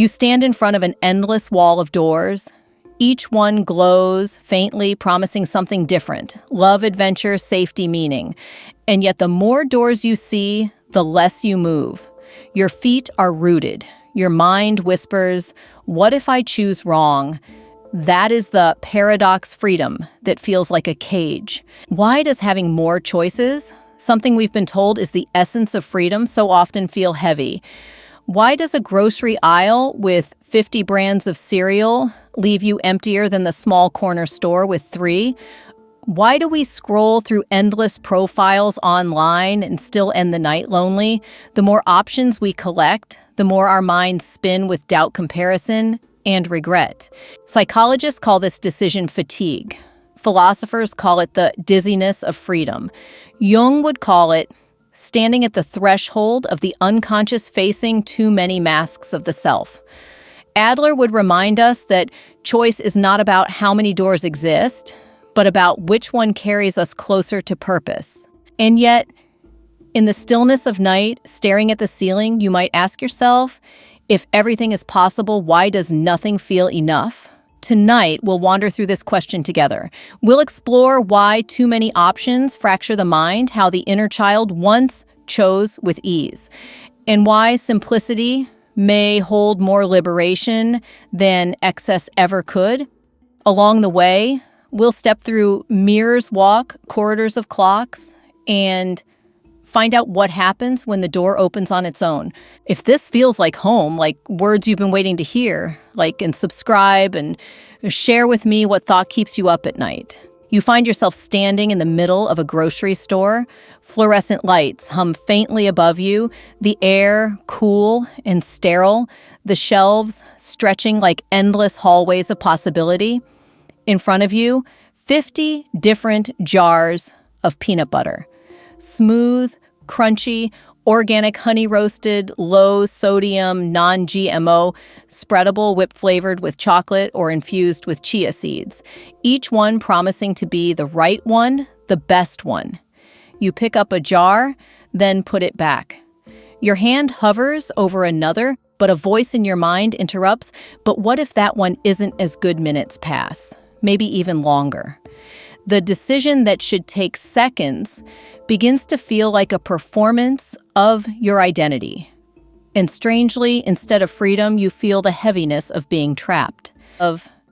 You stand in front of an endless wall of doors. Each one glows faintly, promising something different: love, adventure, safety, meaning. And yet the more doors you see, the less you move. Your feet are rooted. Your mind whispers, "What if I choose wrong?" That is the paradox freedom that feels like a cage. Why does having more choices, something we've been told is the essence of freedom, so often feel heavy? Why does a grocery aisle with 50 brands of cereal leave you emptier than the small corner store with 3? Why do we scroll through endless profiles online and still end the night lonely? The more options we collect, the more our minds spin with doubt, comparison, and regret. Psychologists call this decision fatigue. Philosophers call it the dizziness of freedom. Jung would call it standing at the threshold of the unconscious, facing too many masks of the self. Adler would remind us that choice is not about how many doors exist, but about which one carries us closer to purpose. And yet, in the stillness of night, staring at the ceiling, you might ask yourself, if everything is possible, why does nothing feel enough? Tonight, we'll wander through this question together. We'll explore why too many options fracture the mind, how the inner child once chose with ease, and why simplicity may hold more liberation than excess ever could. Along the way, we'll step through mirrors, walk corridors of clocks, and find out what happens when the door opens on its own. If this feels like home, like words you've been waiting to hear, like and subscribe and share with me what thought keeps you up at night. You find yourself standing in the middle of a grocery store. Fluorescent lights hum faintly above you, the air cool and sterile, the shelves stretching like endless hallways of possibility. In front of you, 50 different jars of peanut butter. Smooth, crunchy, organic, honey-roasted, low-sodium, non-GMO, spreadable, whip-flavored with chocolate or infused with chia seeds. Each one promising to be the right one, the best one. You pick up a jar, then put it back. Your hand hovers over another, but a voice in your mind interrupts, "But what if that one isn't as good?" Minutes pass, maybe even longer. The decision that should take seconds begins to feel like a performance of your identity. And strangely, instead of freedom, you feel the heaviness of being trapped.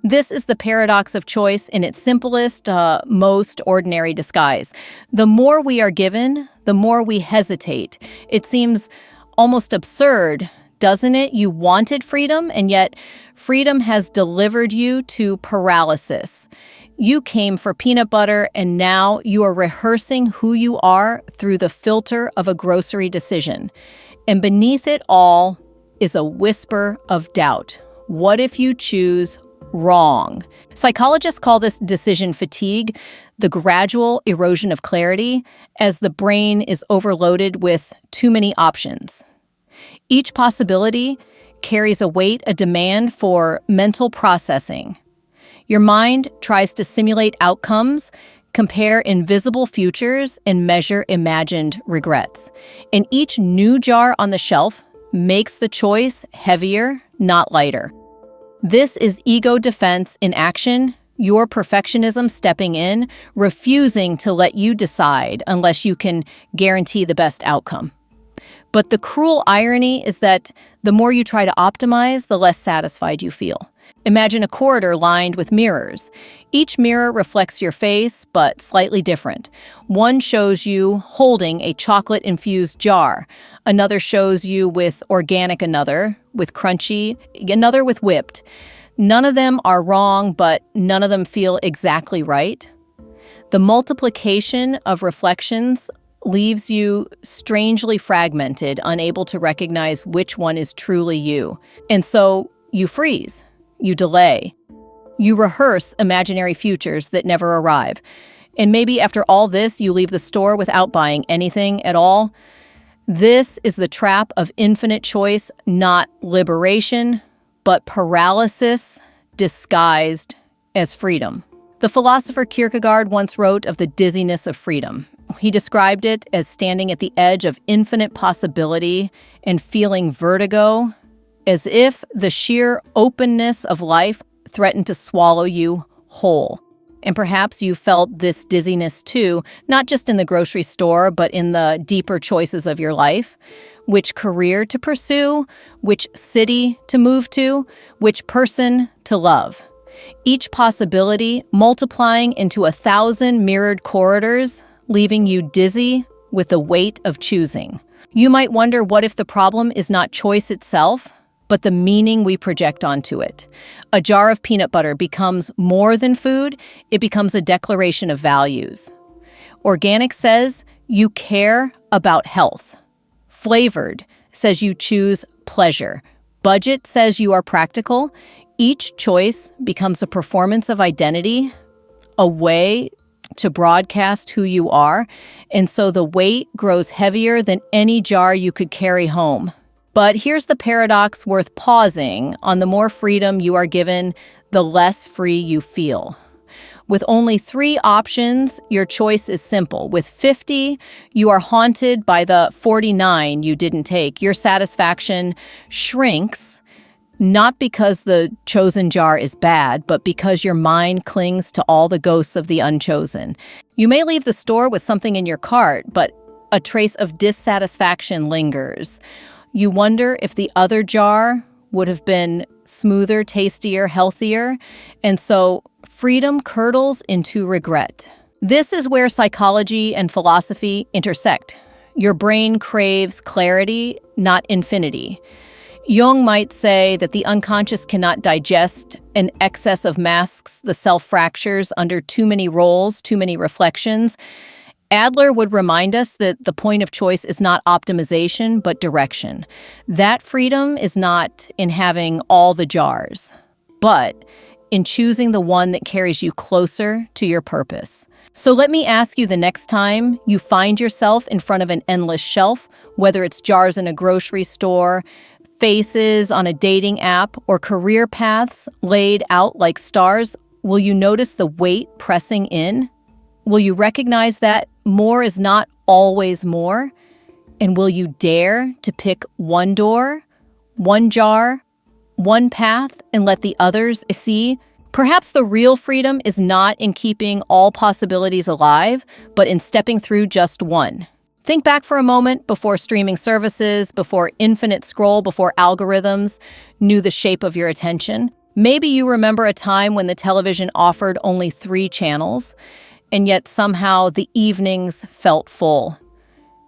This is the paradox of choice in its simplest, most ordinary disguise. The more we are given, the more we hesitate. It seems almost absurd, doesn't it? You wanted freedom, and yet freedom has delivered you to paralysis. You came for peanut butter, and now you are rehearsing who you are through the filter of a grocery decision. And beneath it all is a whisper of doubt. What if you choose wrong? Psychologists call this decision fatigue, the gradual erosion of clarity, as the brain is overloaded with too many options. Each possibility carries a weight, a demand for mental processing. Your mind tries to simulate outcomes, compare invisible futures, and measure imagined regrets. And each new jar on the shelf makes the choice heavier, not lighter. This is ego defense in action, your perfectionism stepping in, refusing to let you decide unless you can guarantee the best outcome. But the cruel irony is that the more you try to optimize, the less satisfied you feel. Imagine a corridor lined with mirrors. Each mirror reflects your face, but slightly different. One shows you holding a chocolate-infused jar. Another shows you with organic, another with crunchy, another with whipped. None of them are wrong, but none of them feel exactly right. The multiplication of reflections leaves you strangely fragmented, unable to recognize which one is truly you. And so you freeze. You delay. You rehearse imaginary futures that never arrive. And maybe after all this, you leave the store without buying anything at all. This is the trap of infinite choice, not liberation, but paralysis disguised as freedom. The philosopher Kierkegaard once wrote of the dizziness of freedom. He described it as standing at the edge of infinite possibility and feeling vertigo as if the sheer openness of life threatened to swallow you whole. And perhaps you felt this dizziness too, not just in the grocery store, but in the deeper choices of your life. Which career to pursue, which city to move to, which person to love. Each possibility multiplying into 1,000 mirrored corridors, leaving you dizzy with the weight of choosing. You might wonder, what if the problem is not choice itself, but the meaning we project onto it? A jar of peanut butter becomes more than food, it becomes a declaration of values. Organic says you care about health. Flavored says you choose pleasure. Budget says you are practical. Each choice becomes a performance of identity, a way to broadcast who you are, and so the weight grows heavier than any jar you could carry home. But here's the paradox worth pausing on: the more freedom you are given, the less free you feel. With only 3 options, your choice is simple. With 50, you are haunted by the 49 you didn't take. Your satisfaction shrinks, not because the chosen jar is bad, but because your mind clings to all the ghosts of the unchosen. You may leave the store with something in your cart, but a trace of dissatisfaction lingers. You wonder if the other jar would have been smoother, tastier, healthier, and so freedom curdles into regret. This is where psychology and philosophy intersect. Your brain craves clarity, not infinity. Jung might say that the unconscious cannot digest an excess of masks, the self fractures under too many roles, too many reflections. Adler would remind us that the point of choice is not optimization, but direction. That freedom is not in having all the jars, but in choosing the one that carries you closer to your purpose. So let me ask you, the next time you find yourself in front of an endless shelf, whether it's jars in a grocery store, faces on a dating app, or career paths laid out like stars, will you notice the weight pressing in? Will you recognize that more is not always more? And will you dare to pick one door, one jar, one path, and let the others see? Perhaps the real freedom is not in keeping all possibilities alive, but in stepping through just one. Think back for a moment before streaming services, before infinite scroll, before algorithms knew the shape of your attention. Maybe you remember a time when the television offered only 3 channels, and yet somehow the evenings felt full.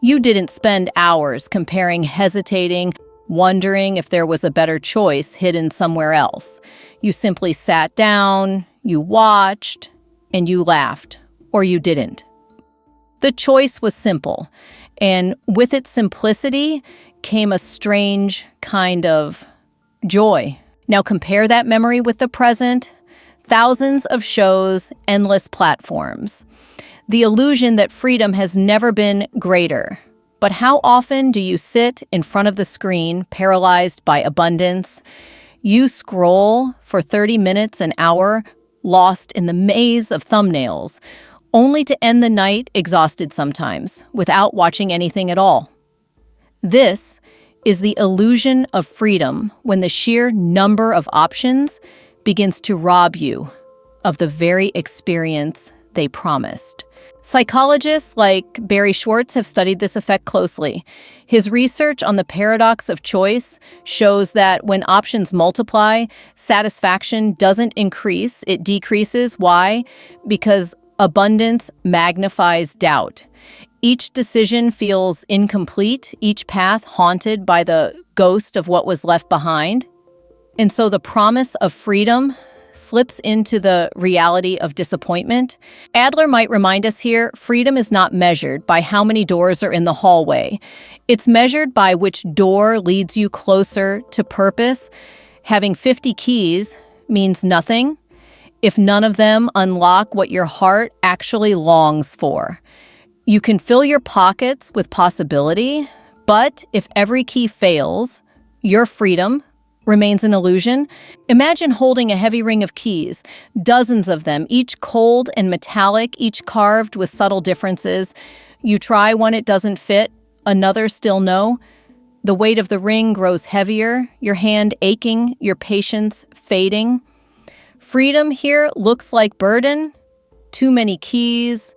You didn't spend hours comparing, hesitating, wondering if there was a better choice hidden somewhere else. You simply sat down, you watched, and you laughed, or you didn't. The choice was simple, and with its simplicity came a strange kind of joy. Now compare that memory with the present. Thousands of shows, endless platforms. The illusion that freedom has never been greater. But how often do you sit in front of the screen, paralyzed by abundance? You scroll for 30 minutes, an hour, lost in the maze of thumbnails, only to end the night exhausted sometimes, without watching anything at all. This is the illusion of freedom when the sheer number of options begins to rob you of the very experience they promised. Psychologists like Barry Schwartz have studied this effect closely. His research on the paradox of choice shows that when options multiply, satisfaction doesn't increase, it decreases. Why? Because abundance magnifies doubt. Each decision feels incomplete, each path haunted by the ghost of what was left behind. And so the promise of freedom slips into the reality of disappointment. Adler might remind us here, freedom is not measured by how many doors are in the hallway. It's measured by which door leads you closer to purpose. Having 50 keys means nothing if none of them unlock what your heart actually longs for. You can fill your pockets with possibility, but if every key fails, your freedom remains an illusion. Imagine holding a heavy ring of keys, dozens of them, each cold and metallic, each carved with subtle differences. You try one, it doesn't fit, another still no. The weight of the ring grows heavier, your hand aching, your patience fading. Freedom here looks like burden, too many keys,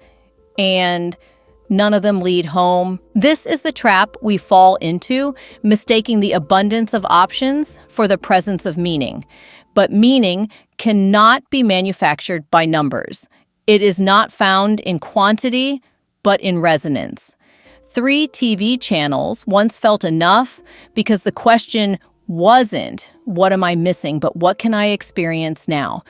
and none of them lead home. This is the trap we fall into, mistaking the abundance of options for the presence of meaning. But meaning cannot be manufactured by numbers. It is not found in quantity, but in resonance. 3 TV channels once felt enough because the question wasn't, what am I missing, but what can I experience now?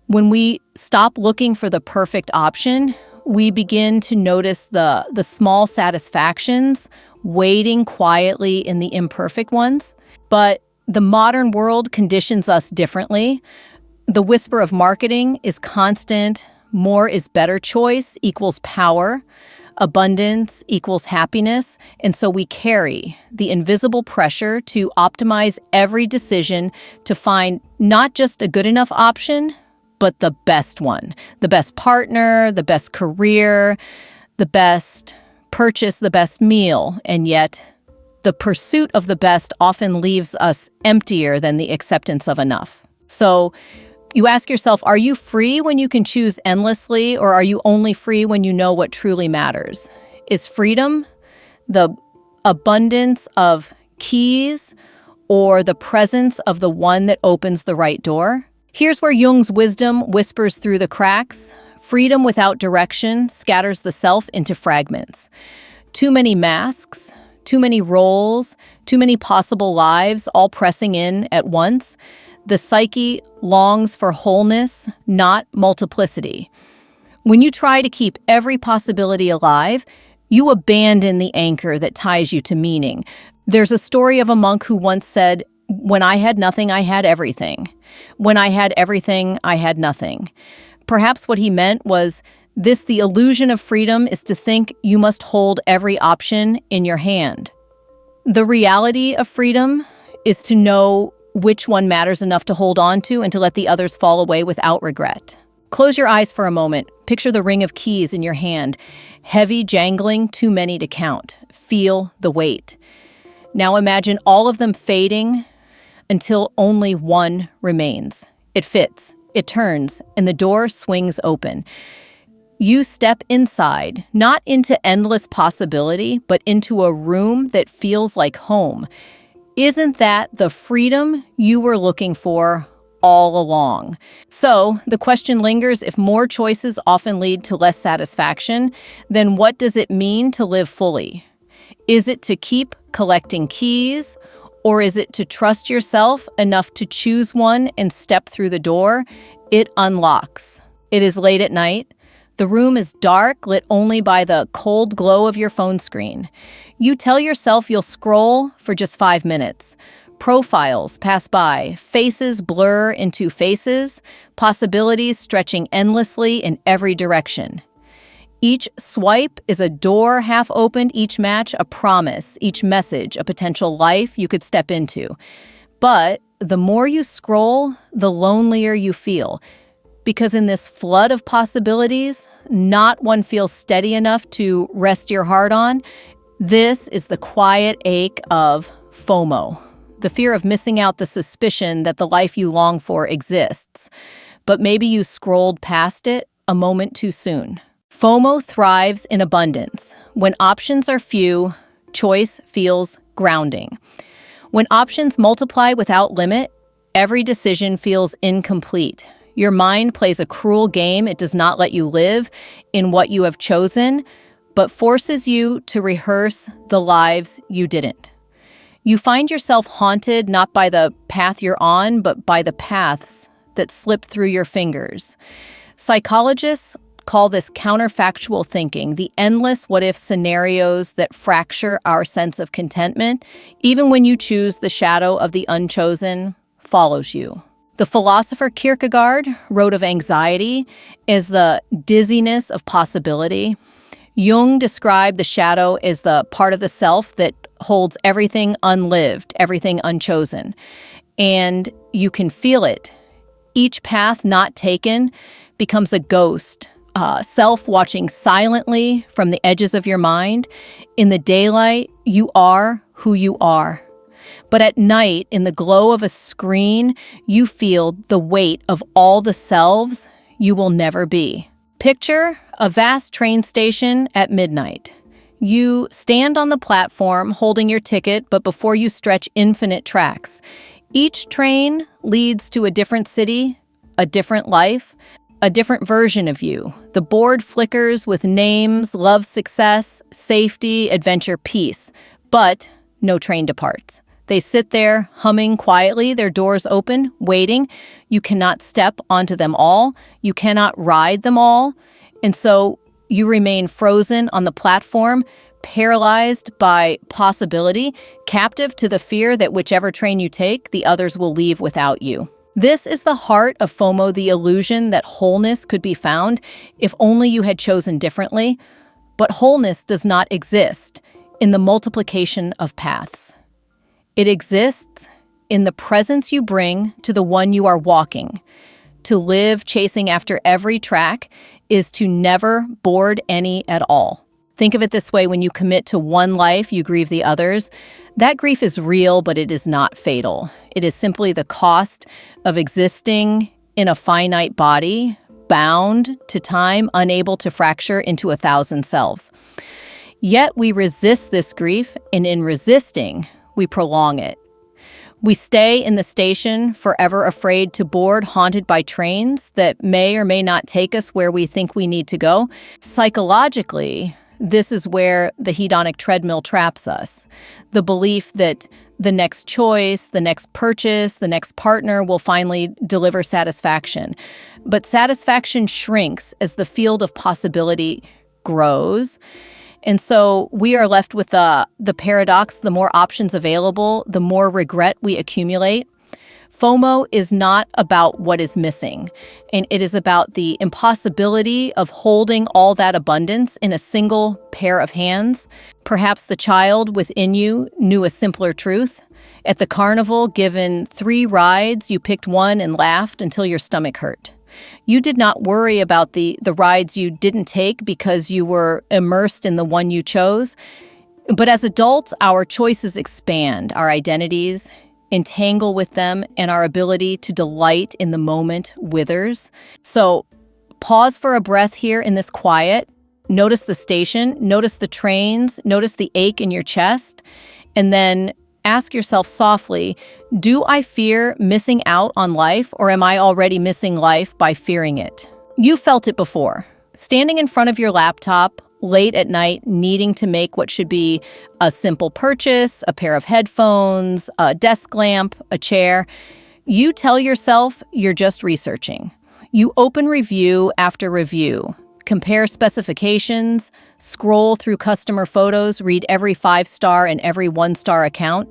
When we stop looking for the perfect option, we begin to notice the small satisfactions waiting quietly in the imperfect ones. But the modern world conditions us differently. The whisper of marketing is constant. More is better choice equals power. Abundance equals happiness. And so we carry the invisible pressure to optimize every decision to find not just a good enough option, but the best one. The best partner, the best career, the best purchase, the best meal. And yet, the pursuit of the best often leaves us emptier than the acceptance of enough. So you ask yourself, are you free when you can choose endlessly, or are you only free when you know what truly matters? Is freedom the abundance of keys or the presence of the one that opens the right door? Here's where Jung's wisdom whispers through the cracks. Freedom without direction scatters the self into fragments. Too many masks, too many roles, too many possible lives, all pressing in at once. The psyche longs for wholeness, not multiplicity. When you try to keep every possibility alive, you abandon the anchor that ties you to meaning. There's a story of a monk who once said, "When I had nothing, I had everything. When I had everything, I had nothing." Perhaps what he meant was the illusion of freedom is to think you must hold every option in your hand. The reality of freedom is to know which one matters enough to hold on to and to let the others fall away without regret. Close your eyes for a moment. Picture the ring of keys in your hand. Heavy, jangling, too many to count. Feel the weight. Now imagine all of them fading until only one remains. It fits, it turns, and the door swings open. You step inside, not into endless possibility, but into a room that feels like home. Isn't that the freedom you were looking for all along? So the question lingers, if more choices often lead to less satisfaction, then what does it mean to live fully? Is it to keep collecting keys, or is it to trust yourself enough to choose one and step through the door it unlocks? It is late at night. The room is dark, lit only by the cold glow of your phone screen. You tell yourself you'll scroll for just 5 minutes. Profiles pass by, faces blur into faces, possibilities stretching endlessly in every direction. Each swipe is a door half opened, each match a promise, each message a potential life you could step into. But the more you scroll, the lonelier you feel. Because in this flood of possibilities, not one feels steady enough to rest your heart on. This is the quiet ache of FOMO, the fear of missing out, the suspicion that the life you long for exists. But maybe you scrolled past it a moment too soon. FOMO thrives in abundance. When options are few, choice feels grounding. When options multiply without limit, every decision feels incomplete. Your mind plays a cruel game. It does not let you live in what you have chosen, but forces you to rehearse the lives you didn't. You find yourself haunted not by the path you're on, but by the paths that slip through your fingers. Psychologists call this counterfactual thinking, the endless what-if scenarios that fracture our sense of contentment, even when you choose the shadow of the unchosen follows you. The philosopher Kierkegaard wrote of anxiety as the dizziness of possibility. Jung described the shadow as the part of the self that holds everything unlived, everything unchosen. And you can feel it. Each path not taken becomes a ghost, self watching silently from the edges of your mind. In the daylight, you are who you are. But at night, in the glow of a screen, you feel the weight of all the selves you will never be. Picture a vast train station at midnight. You stand on the platform holding your ticket, but before you stretch infinite tracks. Each train leads to a different city, a different life, a different version of you. The board flickers with names, love, success, safety, adventure, peace. But no train departs. They sit there, humming quietly, their doors open, waiting. You cannot step onto them all. You cannot ride them all. And so you remain frozen on the platform, paralyzed by possibility, captive to the fear that whichever train you take, the others will leave without you. This is the heart of FOMO, the illusion that wholeness could be found if only you had chosen differently. But wholeness does not exist in the multiplication of paths. It exists in the presence you bring to the one you are walking. To live chasing after every track is to never board any at all. Think of it this way: when you commit to one life, you grieve the others. That grief is real, but it is not fatal. It is simply the cost of existing in a finite body, bound to time, unable to fracture into 1,000 selves. Yet we resist this grief, and in resisting, we prolong it. We stay in the station, forever afraid to board, haunted by trains that may or may not take us where we think we need to go. Psychologically, this is where the hedonic treadmill traps us. The belief that the next choice, the next purchase, the next partner will finally deliver satisfaction. But satisfaction shrinks as the field of possibility grows. And so we are left with the paradox: the more options available, the more regret we accumulate. FOMO is not about what is missing, and it is about the impossibility of holding all that abundance in a single pair of hands. Perhaps the child within you knew a simpler truth. At the carnival, given 3 rides, you picked one and laughed until your stomach hurt. You did not worry about the rides you didn't take because you were immersed in the one you chose. But as adults, our choices expand, our identities entangle with them, and our ability to delight in the moment withers. So pause for a breath here in this quiet. Notice the station, notice the trains, notice the ache in your chest, and then ask yourself softly, do I fear missing out on life, or am I already missing life by fearing it? You felt it before. Standing in front of your laptop, late at night, needing to make what should be a simple purchase, a pair of headphones, a desk lamp, a chair. You tell yourself you're just researching. You open review after review, compare specifications, scroll through customer photos, read every 5-star and every 1-star account.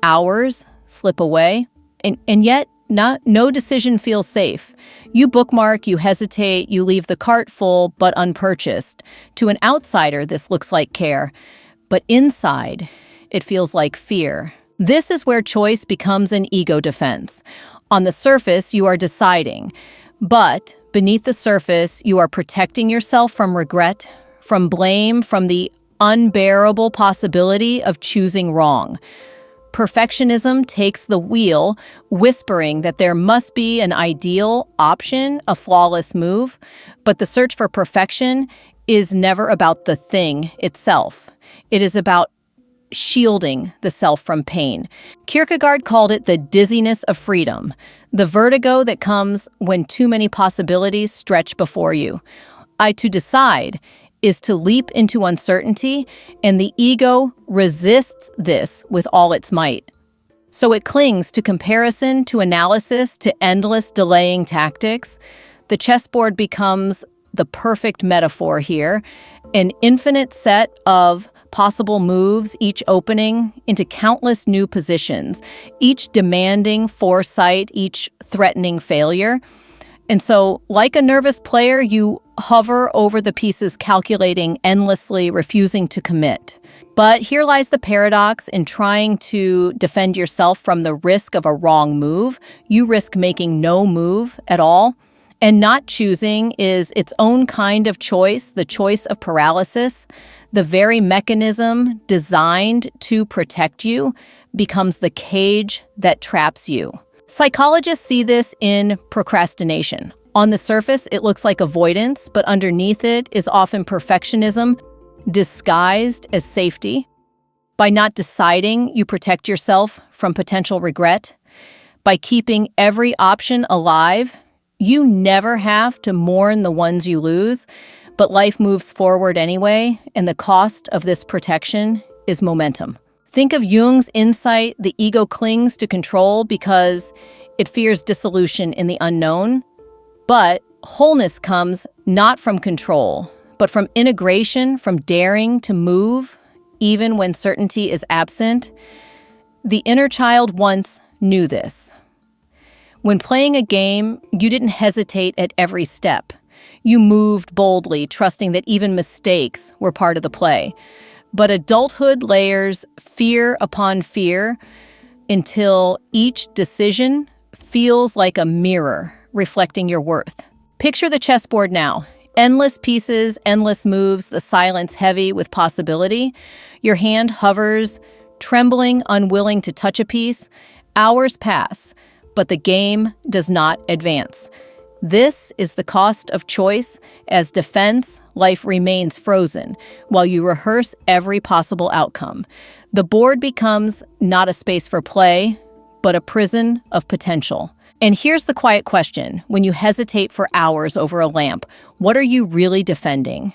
Hours slip away, and yet no decision feels safe. You bookmark, you hesitate, you leave the cart full but unpurchased. To an outsider, this looks like care, but inside, it feels like fear. This is where choice becomes an ego defense. On the surface, you are deciding, but beneath the surface, you are protecting yourself from regret, from blame, from the unbearable possibility of choosing wrong. Perfectionism takes the wheel, whispering that there must be an ideal option, a flawless move. But the search for perfection is never about the thing itself. It is about shielding the self from pain. Kierkegaard called it the dizziness of freedom, the vertigo that comes when too many possibilities stretch before you. To decide is to leap into uncertainty, and the ego resists this with all its might. So it clings to comparison, to analysis, to endless delaying tactics. The chessboard becomes the perfect metaphor here, an infinite set of possible moves, each opening into countless new positions, each demanding foresight, each threatening failure. And so, like a nervous player, you hover over the pieces, calculating endlessly, refusing to commit. But here lies the paradox: in trying to defend yourself from the risk of a wrong move, you risk making no move at all. And not choosing is its own kind of choice, the choice of paralysis. The very mechanism designed to protect you becomes the cage that traps you. Psychologists see this in procrastination. On the surface, it looks like avoidance, but underneath it is often perfectionism disguised as safety. By not deciding, you protect yourself from potential regret. By keeping every option alive, you never have to mourn the ones you lose, but life moves forward anyway, and the cost of this protection is momentum. Think of Jung's insight: the ego clings to control because it fears dissolution in the unknown. But wholeness comes not from control, but from integration, from daring to move, even when certainty is absent. The inner child once knew this. When playing a game, you didn't hesitate at every step. You moved boldly, trusting that even mistakes were part of the play. But adulthood layers fear upon fear until each decision feels like a mirror reflecting your worth. Picture the chessboard now. Endless pieces, endless moves, the silence heavy with possibility. Your hand hovers, trembling, unwilling to touch a piece. Hours pass, but the game does not advance. This is the cost of choice. As defense, life remains frozen while you rehearse every possible outcome. The board becomes not a space for play, but a prison of potential. And here's the quiet question. When you hesitate for hours over a lamp, what are you really defending?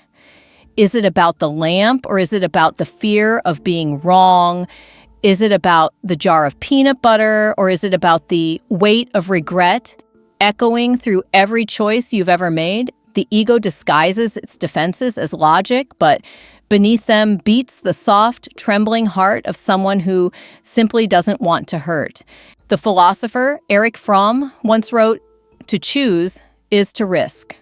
Is it about the lamp, or is it about the fear of being wrong? Is it about the jar of peanut butter, or is it about the weight of regret echoing through every choice you've ever made? The ego disguises its defenses as logic, but beneath them beats the soft, trembling heart of someone who simply doesn't want to hurt. The philosopher Erich Fromm once wrote, "To choose is to risk."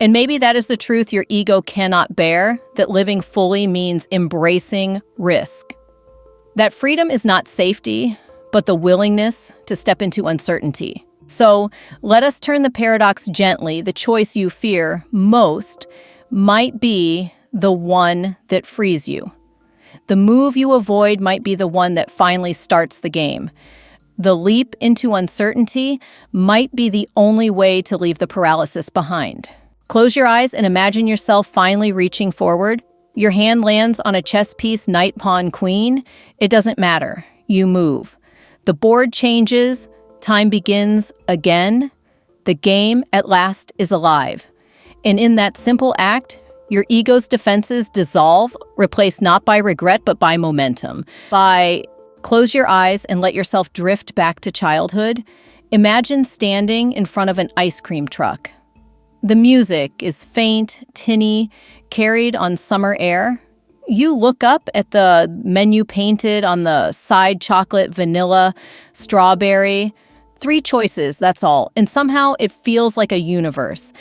And maybe that is the truth your ego cannot bear, that living fully means embracing risk. That freedom is not safety, but the willingness to step into uncertainty. So let us turn the paradox gently. The choice you fear most might be the one that frees you. The move you avoid might be the one that finally starts the game. The leap into uncertainty might be the only way to leave the paralysis behind. Close your eyes and imagine yourself finally reaching forward. Your hand lands on a chess piece, knight, pawn, queen. It doesn't matter. You move. The board changes. Time begins again. The game at last is alive. And in that simple act, your ego's defenses dissolve, replaced not by regret, but by momentum. Close your eyes and let yourself drift back to childhood. Imagine standing in front of an ice cream truck. The music is faint, tinny, carried on summer air. You look up at the menu painted on the side: chocolate, vanilla, strawberry. 3 choices, that's all. And somehow it feels like a universe.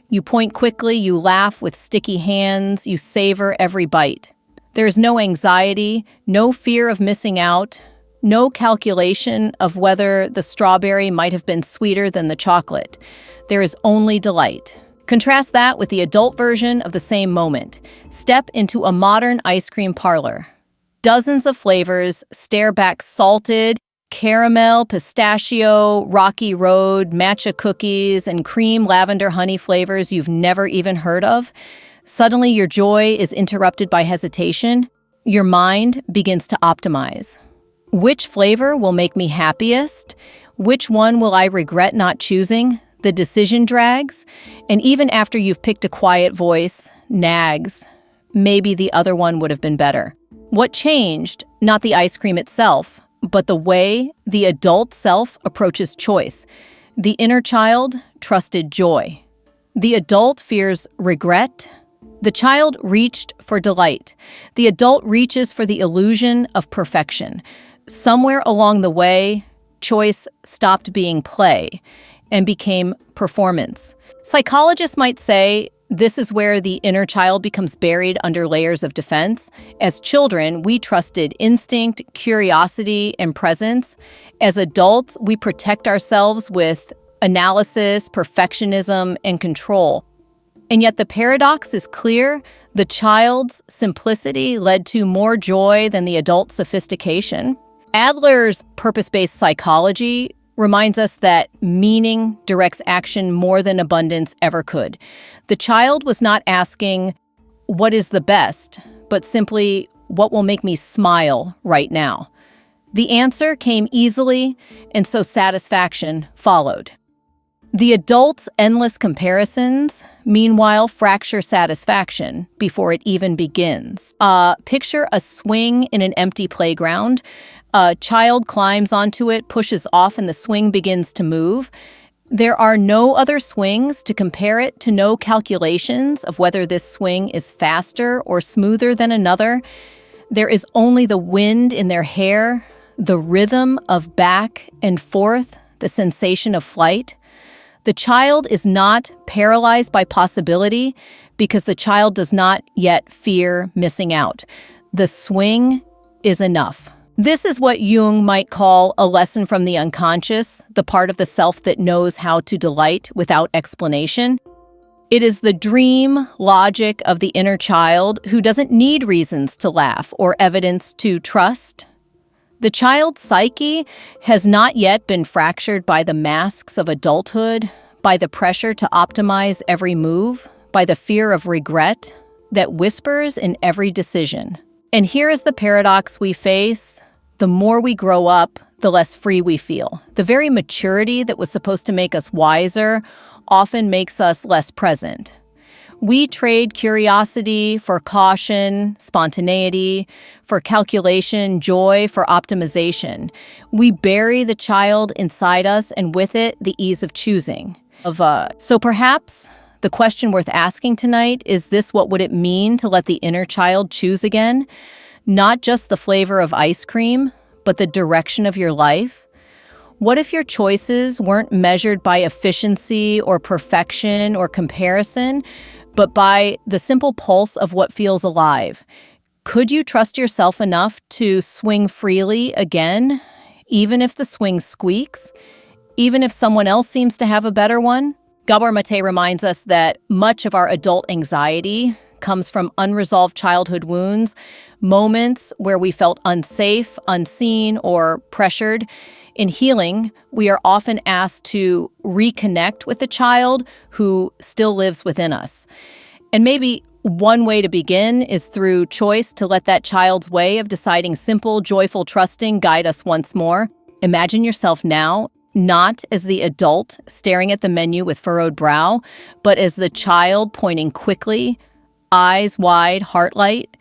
You point quickly, you laugh with sticky hands, you savor every bite. There's no anxiety, no fear of missing out, no calculation of whether the strawberry might have been sweeter than the chocolate. There is only delight. Contrast that with the adult version of the same moment. Step into a modern ice cream parlor. Dozens of flavors stare back: salted, caramel, pistachio, rocky road, matcha cookies, and cream, lavender, honey flavors you've never even heard of. Suddenly, your joy is interrupted by hesitation. Your mind begins to optimize. Which flavor will make me happiest? Which one will I regret not choosing? The decision drags, and even after you've picked a quiet voice, nags. Maybe the other one would have been better. What changed? Not the ice cream itself, but the way the adult self approaches choice. The inner child trusted joy. The adult fears regret. The child reached for delight. The adult reaches for the illusion of perfection. Somewhere along the way, choice stopped being play and became performance. Psychologists might say this is where the inner child becomes buried under layers of defense. As children, we trusted instinct, curiosity, and presence. As adults, we protect ourselves with analysis, perfectionism, and control. And yet the paradox is clear. The child's simplicity led to more joy than the adult's sophistication. Adler's purpose-based psychology reminds us that meaning directs action more than abundance ever could. The child was not asking, "What is the best?" but simply, "What will make me smile right now?" The answer came easily, and so satisfaction followed. The adult's endless comparisons, meanwhile, fracture satisfaction before it even begins. Picture a swing in an empty playground. A child climbs onto it, pushes off, and the swing begins to move. There are no other swings to compare it to, no calculations of whether this swing is faster or smoother than another. There is only the wind in their hair, the rhythm of back and forth, the sensation of flight. The child is not paralyzed by possibility because the child does not yet fear missing out. The swing is enough. This is what Jung might call a lesson from the unconscious, the part of the self that knows how to delight without explanation. It is the dream logic of the inner child who doesn't need reasons to laugh or evidence to trust. The child's psyche has not yet been fractured by the masks of adulthood, by the pressure to optimize every move, by the fear of regret that whispers in every decision. And here is the paradox we face. The more we grow up, the less free we feel. The very maturity that was supposed to make us wiser often makes us less present. We trade curiosity for caution, spontaneity, for calculation, joy for optimization. We bury the child inside us and with it, the ease of choosing. So perhaps the question worth asking tonight is this: what would it mean to let the inner child choose again? Not just the flavor of ice cream, but the direction of your life? What if your choices weren't measured by efficiency or perfection or comparison, but by the simple pulse of what feels alive? Could you trust yourself enough to swing freely again, even if the swing squeaks, even if someone else seems to have a better one? Gabor Mate reminds us that much of our adult anxiety comes from unresolved childhood wounds, moments where we felt unsafe, unseen, or pressured. In healing, we are often asked to reconnect with the child who still lives within us. And maybe one way to begin is through choice, to let that child's way of deciding simple, joyful, trusting guide us once more. Imagine yourself now, not as the adult staring at the menu with furrowed brow, but as the child pointing quickly, eyes wide, heart light.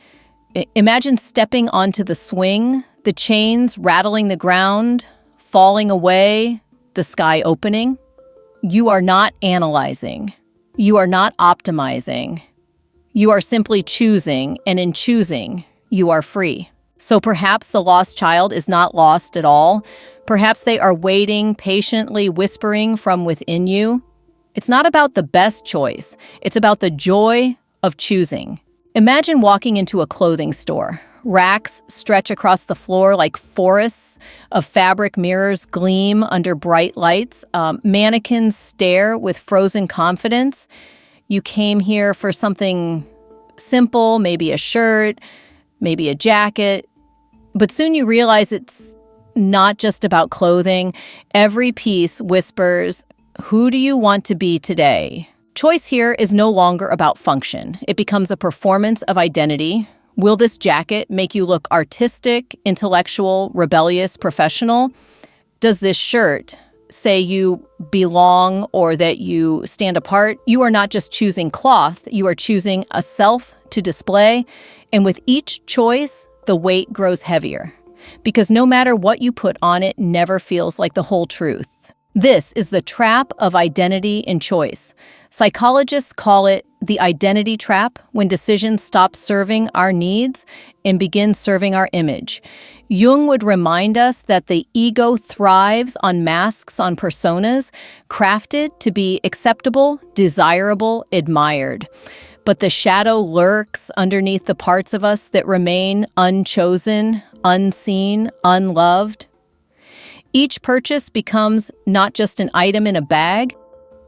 Imagine stepping onto the swing, the chains rattling the ground, falling away, the sky opening. You are not analyzing. You are not optimizing. You are simply choosing, and in choosing, you are free. So perhaps the lost child is not lost at all. Perhaps they are waiting, patiently whispering from within you. It's not about the best choice. It's about the joy of choosing. Imagine walking into a clothing store. Racks stretch across the floor like forests of fabric, mirrors gleam under bright lights. Mannequins stare with frozen confidence. You came here for something simple, maybe a shirt, maybe a jacket. But soon you realize it's not just about clothing. Every piece whispers, "Who do you want to be today?" Choice here is no longer about function. It becomes a performance of identity. Will this jacket make you look artistic, intellectual, rebellious, professional? Does this shirt say you belong or that you stand apart? You are not just choosing cloth, you are choosing a self to display. And with each choice, the weight grows heavier, because no matter what you put on it never feels like the whole truth. This is the trap of identity in choice. Psychologists call it the identity trap, when decisions stop serving our needs and begin serving our image. Jung would remind us that the ego thrives on masks, on personas, crafted to be acceptable, desirable, admired. But the shadow lurks underneath the parts of us that remain unchosen, unseen, unloved. Each purchase becomes not just an item in a bag,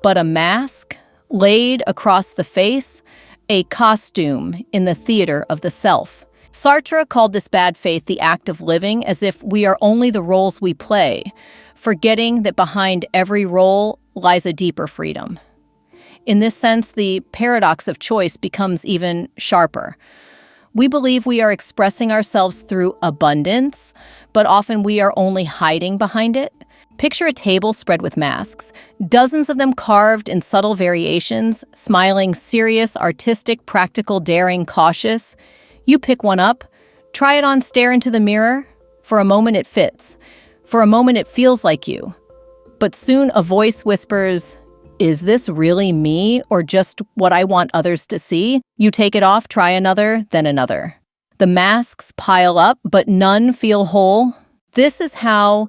but a mask laid across the face, a costume in the theater of the self. Sartre called this bad faith the act of living, as if we are only the roles we play, forgetting that behind every role lies a deeper freedom. In this sense, the paradox of choice becomes even sharper. We believe we are expressing ourselves through abundance, but often we are only hiding behind it. Picture a table spread with masks, dozens of them carved in subtle variations, smiling, serious, artistic, practical, daring, cautious. You pick one up, try it on, stare into the mirror. For a moment it fits. For a moment it feels like you. But soon a voice whispers, "Is this really me or just what I want others to see?" You take it off, try another, then another. The masks pile up, but none feel whole. This is how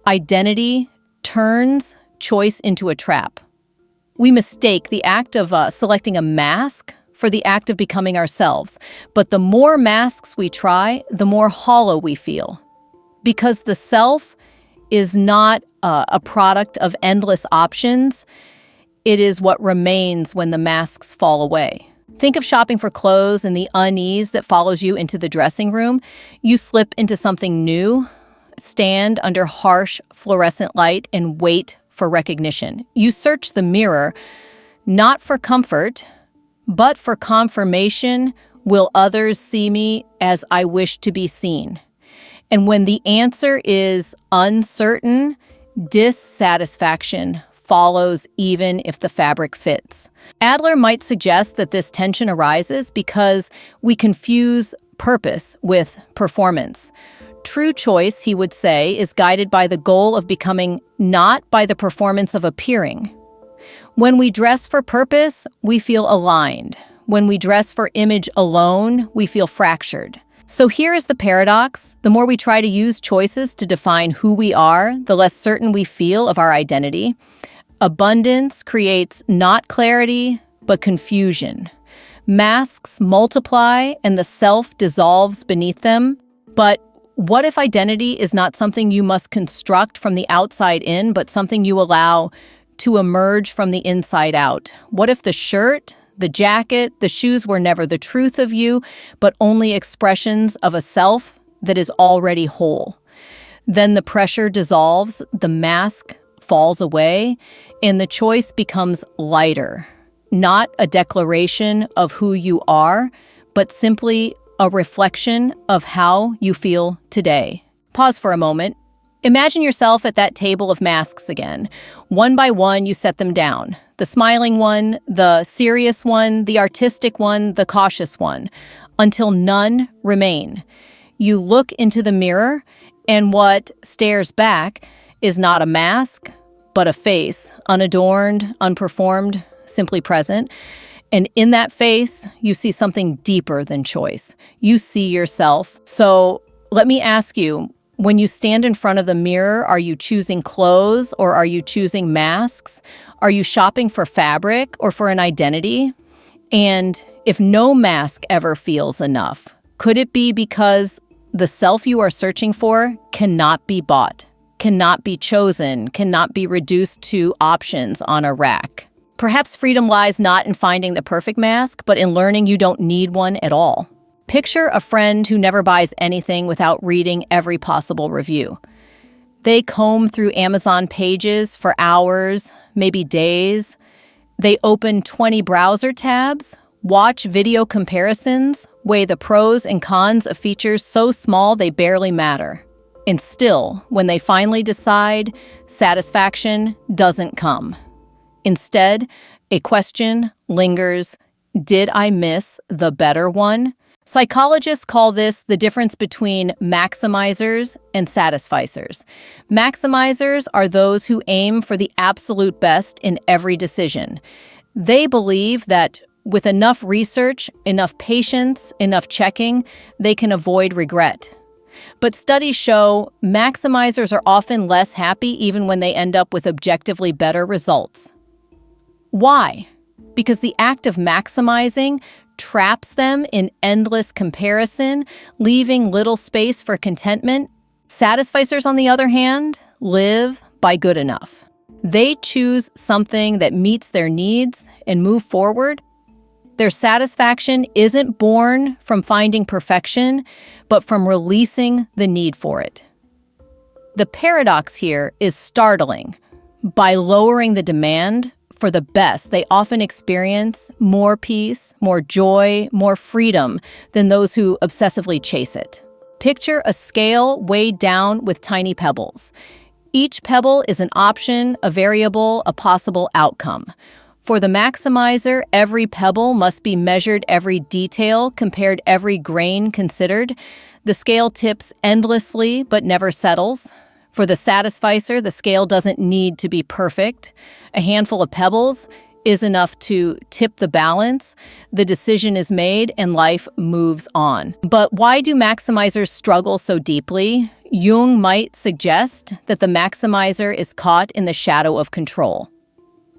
identity turns choice into a trap. We mistake the act of selecting a mask for the act of becoming ourselves. But the more masks we try, the more hollow we feel. Because the self is not a product of endless options. It is what remains when the masks fall away. Think of shopping for clothes and the unease that follows you into the dressing room. You slip into something new, stand under harsh fluorescent light, and wait for recognition. You search the mirror, not for comfort, but for confirmation. Will others see me as I wish to be seen? And when the answer is uncertain, dissatisfaction follows even if the fabric fits. Adler might suggest that this tension arises because we confuse purpose with performance. True choice, he would say, is guided by the goal of becoming, not by the performance of appearing. When we dress for purpose, we feel aligned. When we dress for image alone, we feel fractured. So here is the paradox. The more we try to use choices to define who we are, the less certain we feel of our identity. Abundance creates not clarity, but confusion. Masks multiply and the self dissolves beneath them. But what if identity is not something you must construct from the outside in, but something you allow to emerge from the inside out? What if the shirt, the jacket, the shoes were never the truth of you, but only expressions of a self that is already whole? Then the pressure dissolves, the mask falls away, and the choice becomes lighter. Not a declaration of who you are, but simply a reflection of how you feel today. Pause for a moment. Imagine yourself at that table of masks again. One by one, you set them down. The smiling one, the serious one, the artistic one, the cautious one, until none remain. You look into the mirror, and what stares back is not a mask, but a face, unadorned, unperformed, simply present. And in that face, you see something deeper than choice. You see yourself. So let me ask you, when you stand in front of the mirror, are you choosing clothes or are you choosing masks? Are you shopping for fabric or for an identity? And if no mask ever feels enough, could it be because the self you are searching for cannot be bought, cannot be chosen, cannot be reduced to options on a rack? Perhaps freedom lies not in finding the perfect mask, but in learning you don't need one at all. Picture a friend who never buys anything without reading every possible review. They comb through Amazon pages for hours, maybe days. They open 20 browser tabs, watch video comparisons, weigh the pros and cons of features so small they barely matter. And still, when they finally decide, satisfaction doesn't come. Instead, a question lingers: did I miss the better one? Psychologists call this the difference between maximizers and satisficers. Maximizers are those who aim for the absolute best in every decision. They believe that with enough research, enough patience, enough checking, they can avoid regret. But studies show maximizers are often less happy even when they end up with objectively better results. Why? Because the act of maximizing traps them in endless comparison, leaving little space for contentment. Satisficers, on the other hand, live by good enough. They choose something that meets their needs and move forward. Their satisfaction isn't born from finding perfection, but from releasing the need for it. The paradox here is startling. By lowering the demand for the best, they often experience more peace, more joy, more freedom than those who obsessively chase it. Picture a scale weighed down with tiny pebbles. Each pebble is an option, a variable, a possible outcome. For the maximizer, every pebble must be measured, every detail compared, every grain considered. The scale tips endlessly but never settles. For the satisficer, the scale doesn't need to be perfect. A handful of pebbles is enough to tip the balance. The decision is made and life moves on. But why do maximizers struggle so deeply? Jung might suggest that the maximizer is caught in the shadow of control.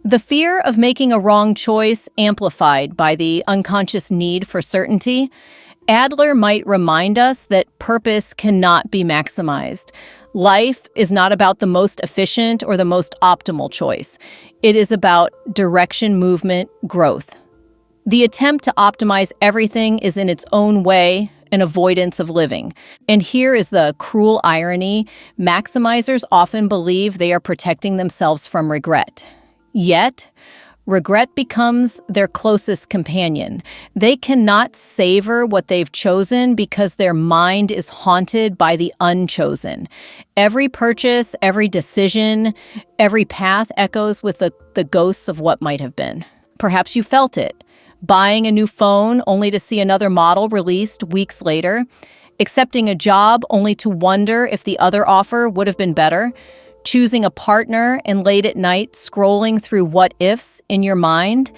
The fear of making a wrong choice amplified by the unconscious need for certainty. Adler might remind us that purpose cannot be maximized. Life is not about the most efficient or the most optimal choice. It is about direction, movement, growth. The attempt to optimize everything is in its own way an avoidance of living. And here is the cruel irony. Maximizers often believe they are protecting themselves from regret. Yet, regret becomes their closest companion. They cannot savor what they've chosen because their mind is haunted by the unchosen. Every purchase, every decision, every path echoes with the ghosts of what might have been. Perhaps you felt it. Buying a new phone only to see another model released weeks later. Accepting a job only to wonder if the other offer would have been better. Choosing a partner and late at night scrolling through what-ifs in your mind.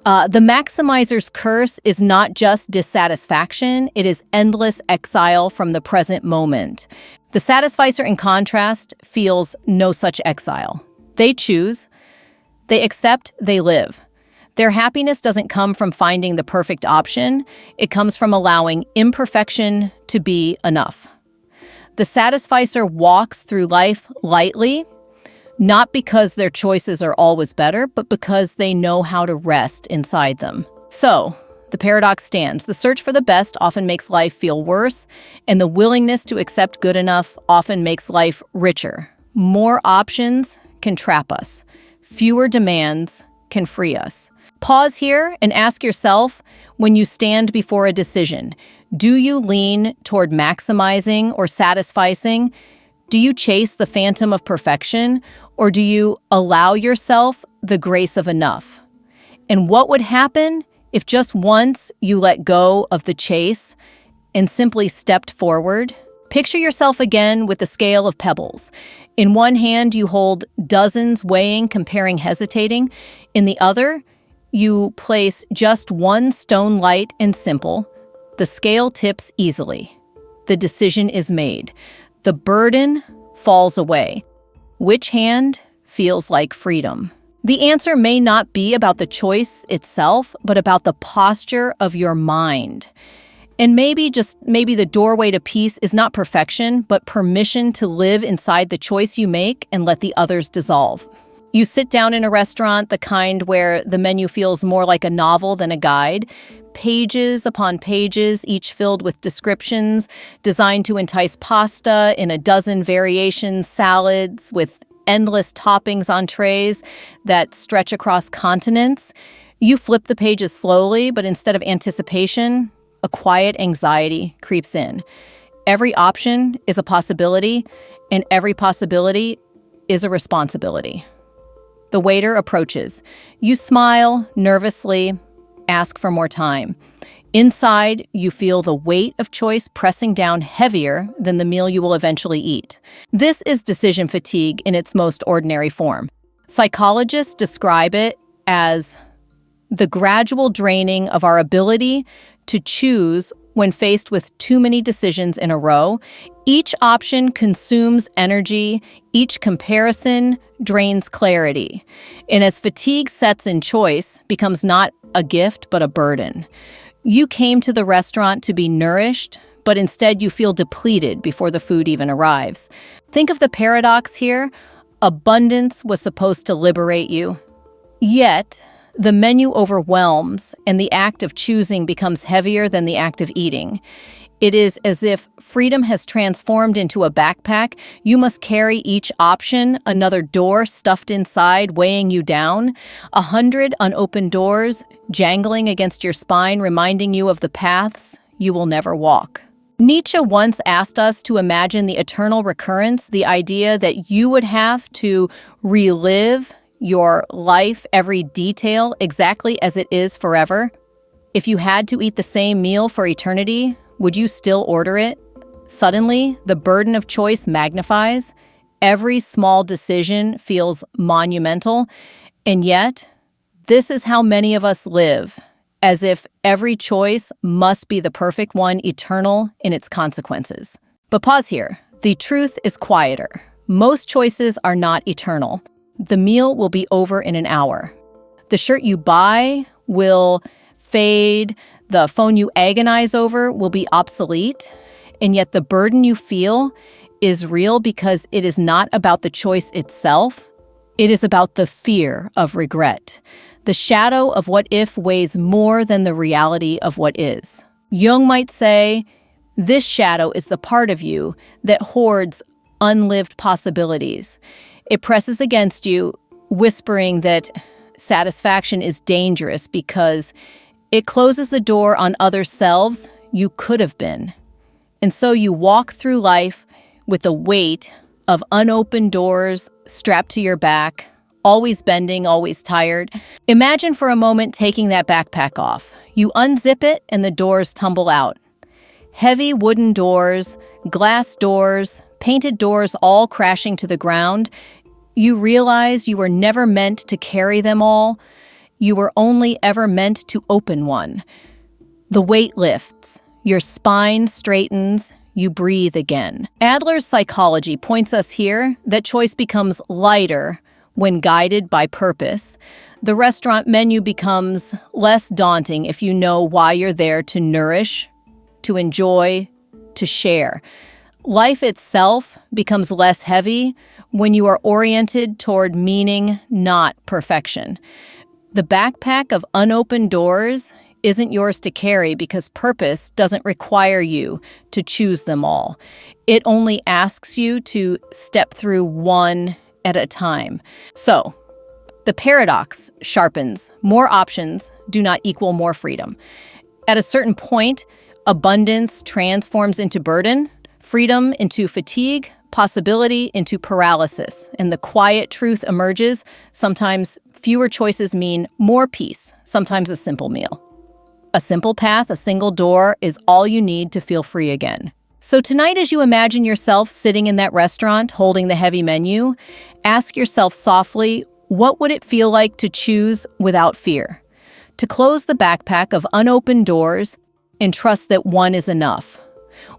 The maximizer's curse is not just dissatisfaction, it is endless exile from the present moment. The satisficer, in contrast, feels no such exile. They choose, they accept, they live. Their happiness doesn't come from finding the perfect option, it comes from allowing imperfection to be enough. The satisficer walks through life lightly, not because their choices are always better, but because they know how to rest inside them. So, the paradox stands. The search for the best often makes life feel worse, and the willingness to accept good enough often makes life richer. More options can trap us. Fewer demands can free us. Pause here and ask yourself, when you stand before a decision, do you lean toward maximizing or satisficing? Do you chase the phantom of perfection, or do you allow yourself the grace of enough? And what would happen if just once you let go of the chase and simply stepped forward? Picture yourself again with the scale of pebbles. In one hand, you hold dozens weighing, comparing, hesitating. In the other, you place just one stone light and simple. The scale tips easily. The decision is made. The burden falls away. Which hand feels like freedom? The answer may not be about the choice itself, but about the posture of your mind. And maybe the doorway to peace is not perfection, but permission to live inside the choice you make and let the others dissolve. You sit down in a restaurant, the kind where the menu feels more like a novel than a guide. Pages upon pages, each filled with descriptions designed to entice pasta in a dozen variations, salads with endless toppings on trays that stretch across continents. You flip the pages slowly, but instead of anticipation, a quiet anxiety creeps in. Every option is a possibility, and every possibility is a responsibility. The waiter approaches. You smile nervously, ask for more time. Inside, you feel the weight of choice pressing down heavier than the meal you will eventually eat. This is decision fatigue in its most ordinary form. Psychologists describe it as the gradual draining of our ability to choose when faced with too many decisions in a row. Each option consumes energy, each comparison drains clarity. And as fatigue sets in, choice becomes not a gift but a burden. You came to the restaurant to be nourished, but instead you feel depleted before the food even arrives. Think of the paradox here. Abundance was supposed to liberate you, yet the menu overwhelms and the act of choosing becomes heavier than the act of eating. It is as if freedom has transformed into a backpack. You must carry each option, another door stuffed inside, weighing you down, 100 unopened doors jangling against your spine, reminding you of the paths you will never walk. Nietzsche once asked us to imagine the eternal recurrence, the idea that you would have to relive your life, every detail, exactly as it is forever. If you had to eat the same meal for eternity, would you still order it? Suddenly, the burden of choice magnifies. Every small decision feels monumental. And yet, this is how many of us live, as if every choice must be the perfect one, eternal in its consequences. But pause here. The truth is quieter. Most choices are not eternal. The meal will be over in an hour. The shirt you buy will fade. The phone you agonize over will be obsolete, and yet the burden you feel is real because it is not about the choice itself. It is about the fear of regret. The shadow of what if weighs more than the reality of what is. Jung might say, this shadow is the part of you that hoards unlived possibilities. It presses against you, whispering that satisfaction is dangerous because it closes the door on other selves you could have been. And so you walk through life with the weight of unopened doors strapped to your back, always bending, always tired. Imagine for a moment taking that backpack off. You unzip it and the doors tumble out. Heavy wooden doors, glass doors, painted doors all crashing to the ground. You realize you were never meant to carry them all. You were only ever meant to open one. The weight lifts, your spine straightens, you breathe again. Adler's psychology points us here that choice becomes lighter when guided by purpose. The restaurant menu becomes less daunting if you know why you're there: to nourish, to enjoy, to share. Life itself becomes less heavy when you are oriented toward meaning, not perfection. The backpack of unopened doors isn't yours to carry because purpose doesn't require you to choose them all. It only asks you to step through one at a time. So, the paradox sharpens. More options do not equal more freedom. At a certain point, abundance transforms into burden, freedom into fatigue, possibility into paralysis, and the quiet truth emerges. Sometimes fewer choices mean more peace, sometimes a simple meal. A simple path, a single door is all you need to feel free again. So tonight, as you imagine yourself sitting in that restaurant holding the heavy menu, ask yourself softly, what would it feel like to choose without fear? To close the backpack of unopened doors and trust that one is enough?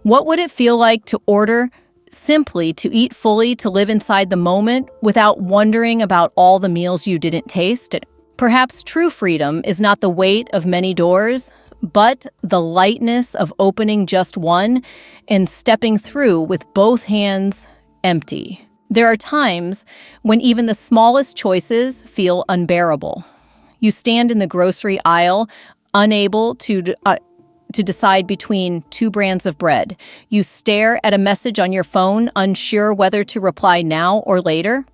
What would it feel like to order simply, to eat fully, to live inside the moment without wondering about all the meals you didn't taste? Perhaps true freedom is not the weight of many doors, but the lightness of opening just one and stepping through with both hands empty. There are times when even the smallest choices feel unbearable. You stand in the grocery aisle, unable to decide between two brands of bread. You stare at a message on your phone, unsure whether to reply now or later.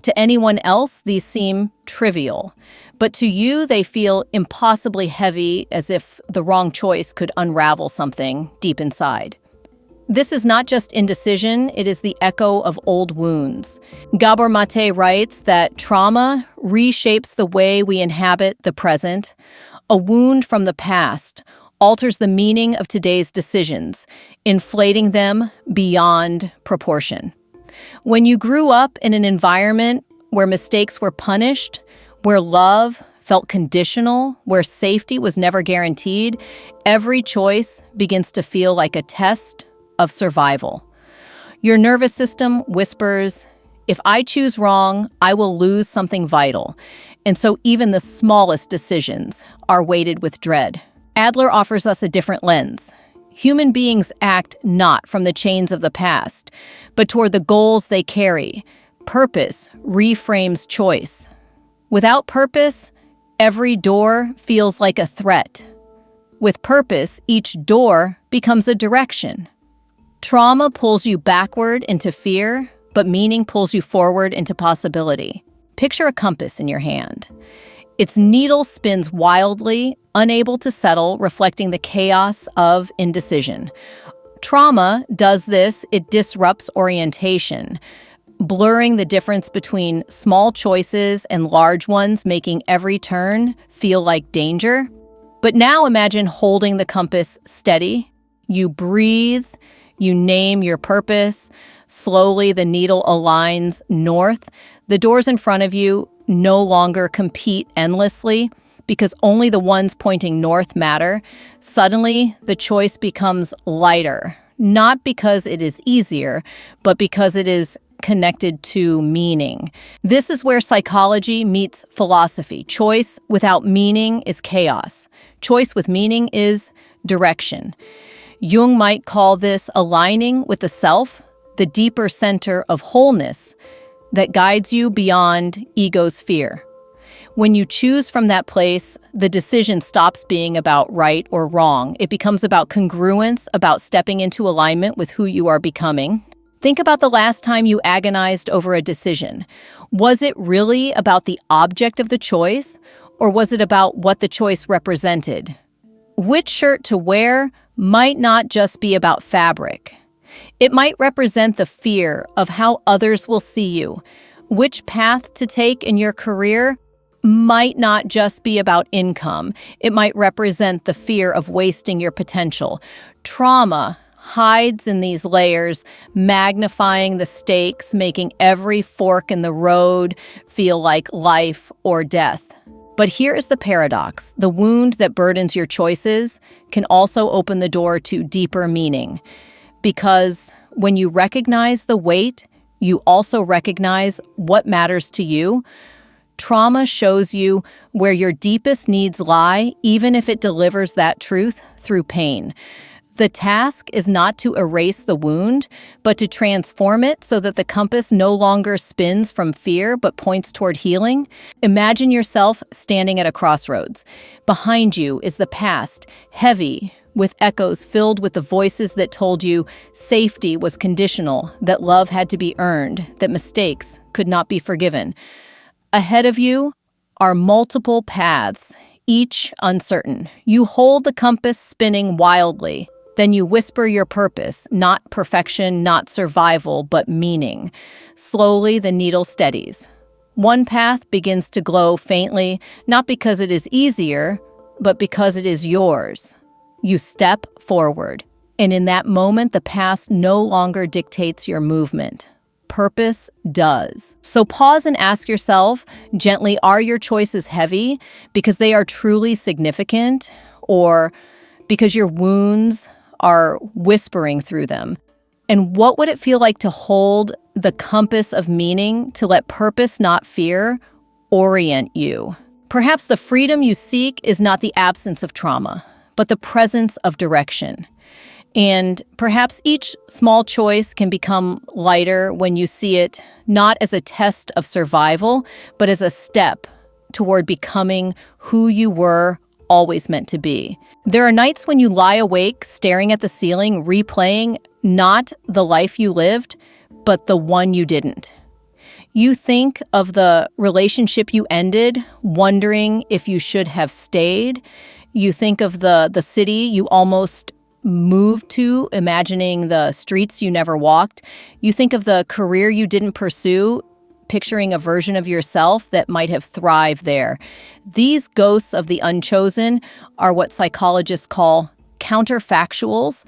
To anyone else, these seem trivial, but to you, they feel impossibly heavy, as if the wrong choice could unravel something deep inside. This is not just indecision, it is the echo of old wounds. Gabor Mate writes that trauma reshapes the way we inhabit the present. A wound from the past alters the meaning of today's decisions, inflating them beyond proportion. When you grew up in an environment where mistakes were punished, where love felt conditional, where safety was never guaranteed, every choice begins to feel like a test of survival. Your nervous system whispers, if I choose wrong, I will lose something vital. And so even the smallest decisions are weighted with dread. Adler offers us a different lens. human beings act not from the chains of the past, but toward the goals they carry. Purpose reframes choice. Without purpose, every door feels like a threat. With purpose, each door becomes a direction. Trauma pulls you backward into fear, but meaning pulls you forward into possibility. Picture a compass in your hand. Its needle spins wildly, unable to settle, reflecting the chaos of indecision. Trauma does this, it disrupts orientation, blurring the difference between small choices and large ones, making every turn feel like danger. But now imagine holding the compass steady. You breathe, you name your purpose. Slowly, the needle aligns north. The doors in front of you no longer compete endlessly because only the ones pointing north matter. Suddenly, the choice becomes lighter, not because it is easier, but because it is connected to meaning. This is where psychology meets philosophy. Choice without meaning is chaos. Choice with meaning is direction. Jung might call this aligning with the self, the deeper center of wholeness that guides you beyond ego's fear. When you choose from that place, the decision stops being about right or wrong. It becomes about congruence, about stepping into alignment with who you are becoming. Think about the last time you agonized over a decision. Was it really about the object of the choice, or was it about what the choice represented? Which shirt to wear might not just be about fabric. It might represent the fear of how others will see you. Which path to take in your career might not just be about income. It might represent the fear of wasting your potential. Trauma hides in these layers, magnifying the stakes, making every fork in the road feel like life or death. But here is the paradox. The wound that burdens your choices can also open the door to deeper meaning. Because when you recognize the weight, you also recognize what matters to you. Trauma shows you where your deepest needs lie, even if it delivers that truth through pain. The task is not to erase the wound, but to transform it so that the compass no longer spins from fear but points toward healing. Imagine yourself standing at a crossroads. Behind you is the past, heavy, with echoes filled with the voices that told you safety was conditional, that love had to be earned, that mistakes could not be forgiven. Ahead of you are multiple paths, each uncertain. You hold the compass spinning wildly. Then you whisper your purpose, not perfection, not survival, but meaning. Slowly, the needle steadies. One path begins to glow faintly, not because it is easier, but because it is yours. You step forward, and in that moment, the past no longer dictates your movement. Purpose does. So pause and ask yourself gently, are your choices heavy because they are truly significant, or because your wounds are whispering through them? And what would it feel like to hold the compass of meaning, to let purpose, not fear, orient you? Perhaps the freedom you seek is not the absence of trauma, but the presence of direction. And perhaps each small choice can become lighter when you see it not as a test of survival, but as a step toward becoming who you were always meant to be. There are nights when you lie awake, staring at the ceiling, replaying not the life you lived, but the one you didn't. You think of the relationship you ended, wondering if you should have stayed. You think of the city you almost moved to, imagining the streets you never walked. You think of the career you didn't pursue, picturing a version of yourself that might have thrived there. These ghosts of the unchosen are what psychologists call counterfactuals,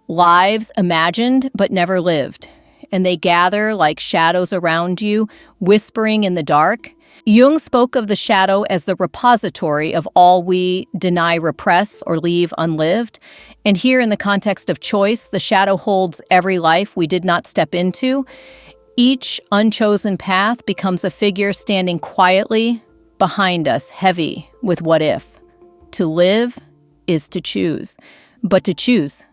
lives imagined but never lived. And they gather like shadows around you, whispering in the dark. Jung spoke of the shadow as the repository of all we deny, repress, or leave unlived. And here, in the context of choice, the shadow holds every life we did not step into. Each unchosen path becomes a figure standing quietly behind us, heavy with what if. To live is to choose, but to choose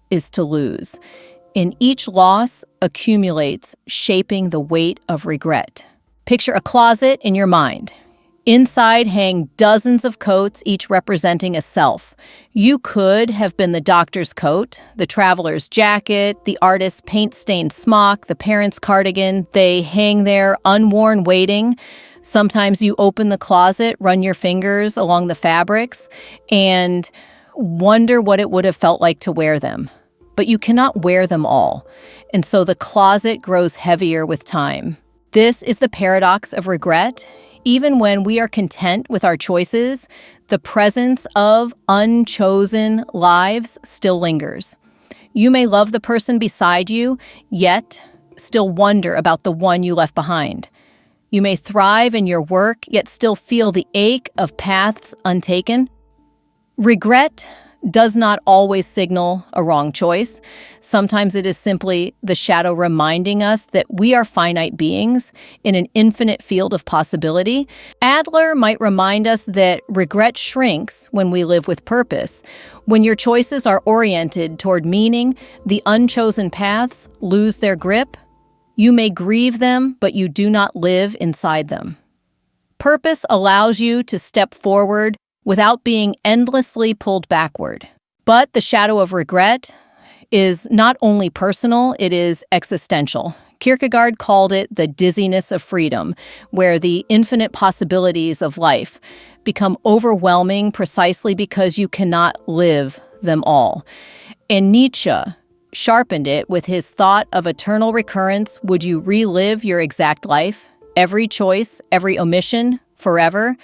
is to lose. And each loss accumulates, shaping the weight of regret. Picture a closet in your mind. Inside hang dozens of coats, each representing a self. You could have been the doctor's coat, the traveler's jacket, the artist's paint-stained smock, the parent's cardigan. They hang there, unworn, waiting. Sometimes you open the closet, run your fingers along the fabrics, and wonder what it would have felt like to wear them. But you cannot wear them all, and so the closet grows heavier with time. This is the paradox of regret. Even when we are content with our choices, the presence of unchosen lives still lingers. You may love the person beside you, yet still wonder about the one you left behind. You may thrive in your work, yet still feel the ache of paths untaken. Regret does not always signal a wrong choice. Sometimes it is simply the shadow reminding us that we are finite beings in an infinite field of possibility. Adler might remind us that regret shrinks when we live with purpose. When your choices are oriented toward meaning, the unchosen paths lose their grip. You may grieve them, but you do not live inside them. Purpose allows you to step forward without being endlessly pulled backward. But the shadow of regret is not only personal, it is existential. Kierkegaard called it the dizziness of freedom, where the infinite possibilities of life become overwhelming precisely because you cannot live them all. And Nietzsche sharpened it with his thought of eternal recurrence. Would you relive your exact life, every choice, every omission, forever?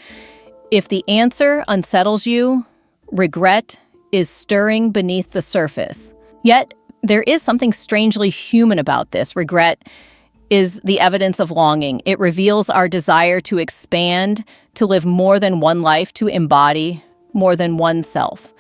If the answer unsettles you, regret is stirring beneath the surface. Yet, there is something strangely human about this. Regret is the evidence of longing. It reveals our desire to expand, to live more than one life, to embody more than one self.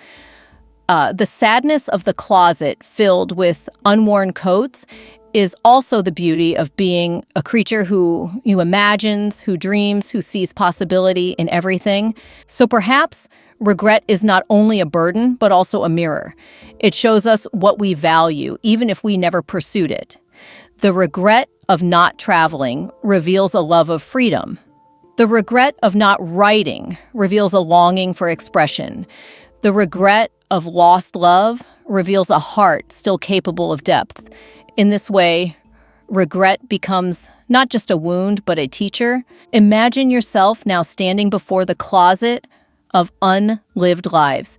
The sadness of the closet filled with unworn coats is also the beauty of being a creature who imagines, who dreams, who sees possibility in everything. So perhaps regret is not only a burden, but also a mirror. It shows us what we value, even if we never pursued it. The regret of not traveling reveals a love of freedom. The regret of not writing reveals a longing for expression. The regret of lost love reveals a heart still capable of depth. In this way, regret becomes not just a wound, but a teacher. Imagine yourself now standing before the closet of unlived lives.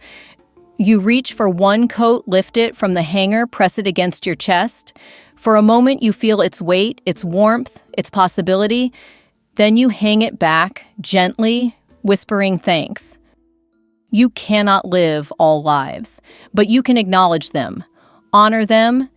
You reach for one coat, lift it from the hanger, press it against your chest. For a moment, you feel its weight, its warmth, its possibility. Then you hang it back, gently, whispering thanks. You cannot live all lives, but you can acknowledge them, honor them,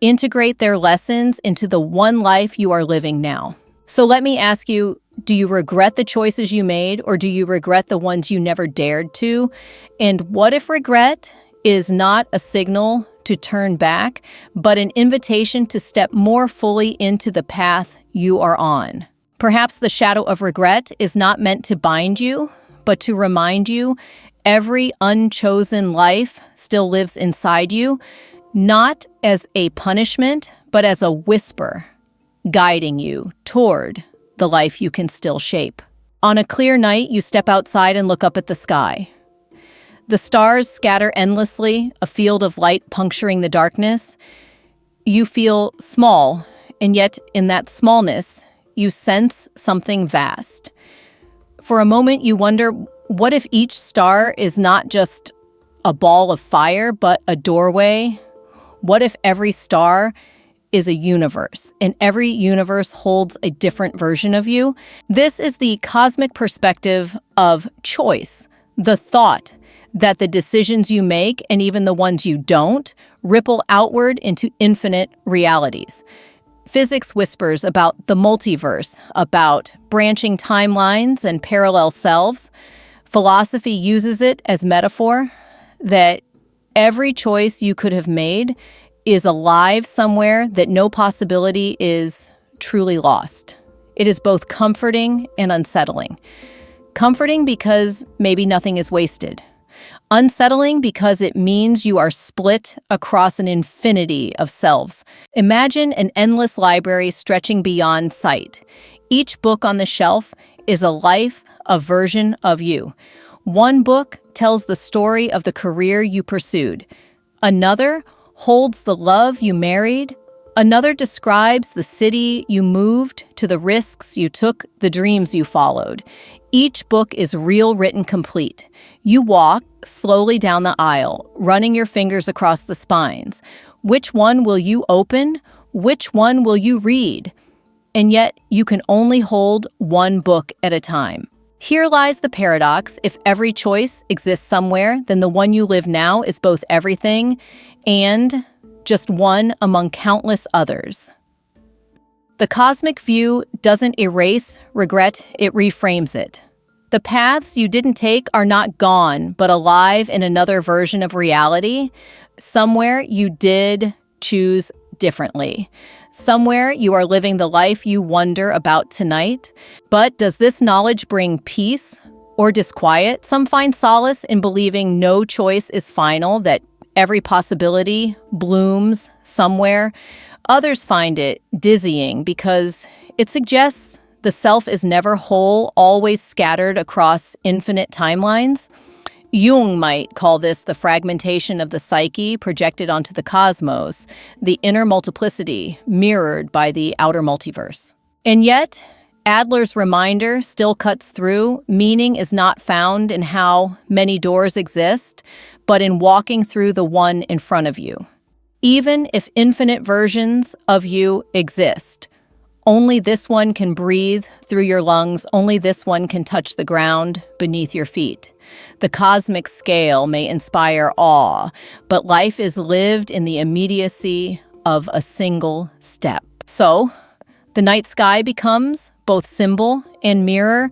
integrate their lessons into the one life you are living now. So let me ask you, do you regret the choices you made, or do you regret the ones you never dared to? And what if regret is not a signal to turn back, but an invitation to step more fully into the path you are on? Perhaps the shadow of regret is not meant to bind you, but to remind you every unchosen life still lives inside you, not as a punishment, but as a whisper, guiding you toward the life you can still shape. On a clear night, you step outside and look up at the sky. The stars scatter endlessly, a field of light puncturing the darkness. You feel small, and yet in that smallness, you sense something vast. For a moment, you wonder, what if each star is not just a ball of fire, but a doorway? What if every star is a universe, and every universe holds a different version of you? This is the cosmic perspective of choice, the thought that the decisions you make, and even the ones you don't, ripple outward into infinite realities. Physics whispers about the multiverse, about branching timelines and parallel selves. Philosophy uses it as metaphor that every choice you could have made is alive somewhere, that no possibility is truly lost. It is both comforting and unsettling. Comforting because maybe nothing is wasted. Unsettling because it means you are split across an infinity of selves. Imagine an endless library stretching beyond sight. Each book on the shelf is a life, a version of you. One book tells the story of the career you pursued. Another holds the love you married. Another describes the city you moved, to the risks you took, the dreams you followed. Each book is real, written, complete. You walk slowly down the aisle, running your fingers across the spines. Which one will you open? Which one will you read? And yet, you can only hold one book at a time. Here lies the paradox. If every choice exists somewhere, then the one you live now is both everything and just one among countless others. The cosmic view doesn't erase regret, it reframes it. The paths you didn't take are not gone, but alive in another version of reality. Somewhere you did choose differently. Somewhere you are living the life you wonder about tonight. But does this knowledge bring peace or disquiet? Some find solace in believing no choice is final, that every possibility blooms somewhere. Others find it dizzying because it suggests the self is never whole, always scattered across infinite timelines. Jung might call this the fragmentation of the psyche projected onto the cosmos, the inner multiplicity mirrored by the outer multiverse. And yet, Adler's reminder still cuts through. Meaning is not found in how many doors exist, but in walking through the one in front of you. Even if infinite versions of you exist, only this one can breathe through your lungs. Only this one can touch the ground beneath your feet. The cosmic scale may inspire awe, but life is lived in the immediacy of a single step. So, the night sky becomes both symbol and mirror.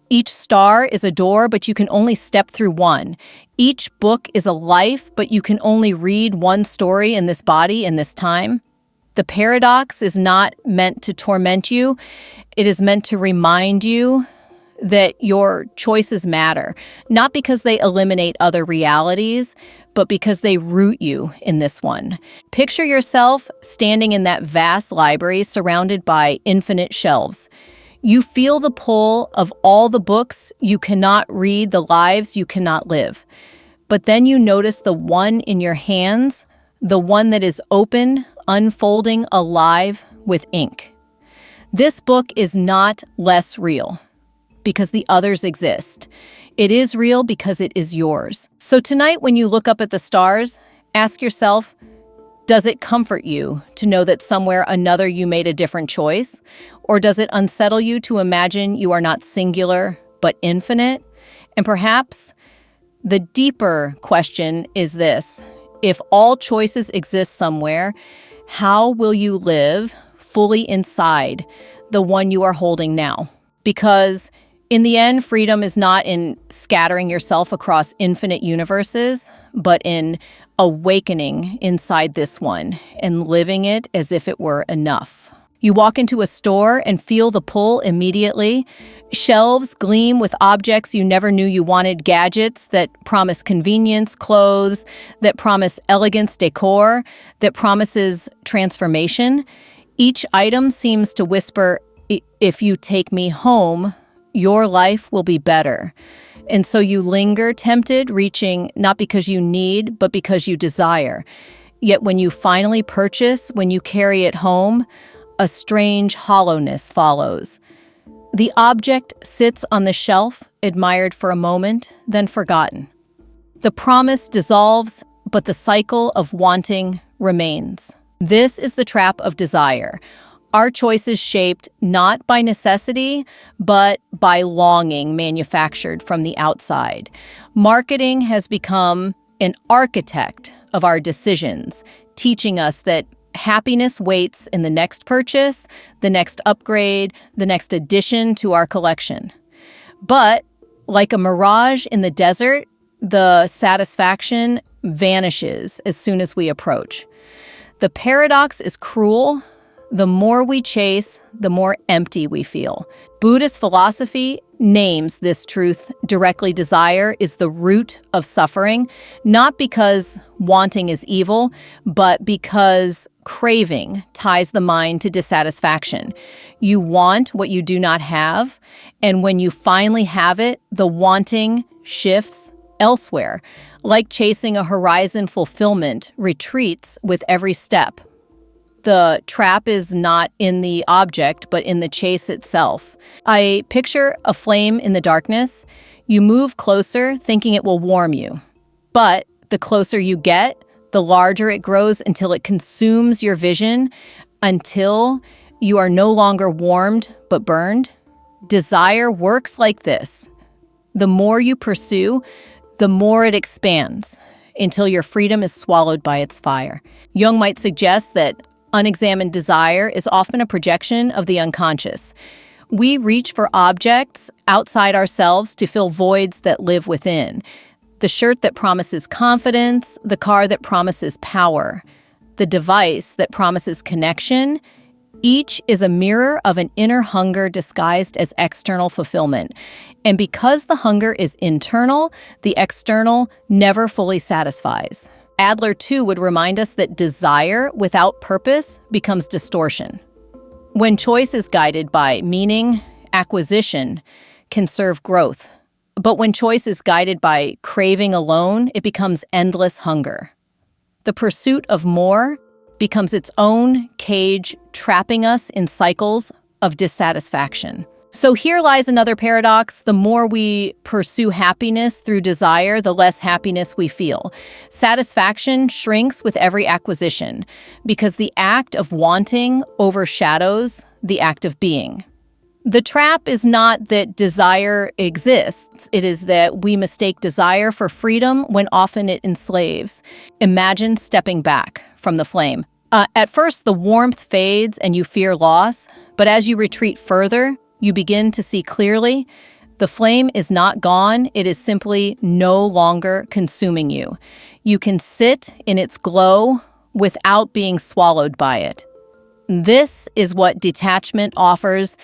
Each star is a door, but you can only step through one. Each book is a life, but you can only read one story in this body in this time. The paradox is not meant to torment you. It is meant to remind you that your choices matter, not because they eliminate other realities, but because they root you in this one. Picture yourself standing in that vast library surrounded by infinite shelves. You feel the pull of all the books you cannot read, the lives you cannot live. But then you notice the one in your hands, the one that is open, unfolding, alive with ink. This book is not less real because the others exist. It is real because it is yours. So tonight, when you look up at the stars, ask yourself, does it comfort you to know that somewhere another you made a different choice? Or does it unsettle you to imagine you are not singular, but infinite? And perhaps the deeper question is this: if all choices exist somewhere, how will you live fully inside the one you are holding now? Because in the end, freedom is not in scattering yourself across infinite universes, but in awakening inside this one and living it as if it were enough. You walk into a store and feel the pull immediately. Shelves gleam with objects you never knew you wanted, gadgets that promise convenience, clothes that promise elegance, decor that promises transformation. Each item seems to whisper, if you take me home, your life will be better. And so you linger, tempted, reaching not because you need, but because you desire. Yet when you finally purchase, when you carry it home, a strange hollowness follows. The object sits on the shelf, admired for a moment, then forgotten. The promise dissolves, but the cycle of wanting remains. This is the trap of desire. Our choices shaped not by necessity, but by longing manufactured from the outside. Marketing has become an architect of our decisions, teaching us that happiness waits in the next purchase, the next upgrade, the next addition to our collection. But like a mirage in the desert, the satisfaction vanishes as soon as we approach. The paradox is cruel. The more we chase, the more empty we feel. Buddhist philosophy names this truth directly. Desire is the root of suffering, not because wanting is evil, but because craving ties the mind to dissatisfaction. You want what you do not have, and when you finally have it, the wanting shifts elsewhere. Like chasing a horizon, fulfillment retreats with every step. The trap is not in the object, but in the chase itself. I picture a flame in the darkness. You move closer, thinking it will warm you. But the closer you get, the larger it grows until it consumes your vision, until you are no longer warmed, but burned. Desire works like this. The more you pursue, the more it expands, until your freedom is swallowed by its fire. Jung might suggest that unexamined desire is often a projection of the unconscious. We reach for objects outside ourselves to fill voids that live within. The shirt that promises confidence, the car that promises power, the device that promises connection. Each is a mirror of an inner hunger disguised as external fulfillment. And because the hunger is internal, the external never fully satisfies. Adler, too, would remind us that desire without purpose becomes distortion. When choice is guided by meaning, acquisition can serve growth. But when choice is guided by craving alone, it becomes endless hunger. The pursuit of more becomes its own cage, trapping us in cycles of dissatisfaction. So here lies another paradox. The more we pursue happiness through desire, the less happiness we feel. Satisfaction shrinks with every acquisition because the act of wanting overshadows the act of being. The trap is not that desire exists. It is that we mistake desire for freedom when often it enslaves. Imagine stepping back from the flame. At first, the warmth fades and you fear loss, but as you retreat further, you begin to see clearly. The flame is not gone, it is simply no longer consuming you. You can sit in its glow without being swallowed by it. This is what detachment offers,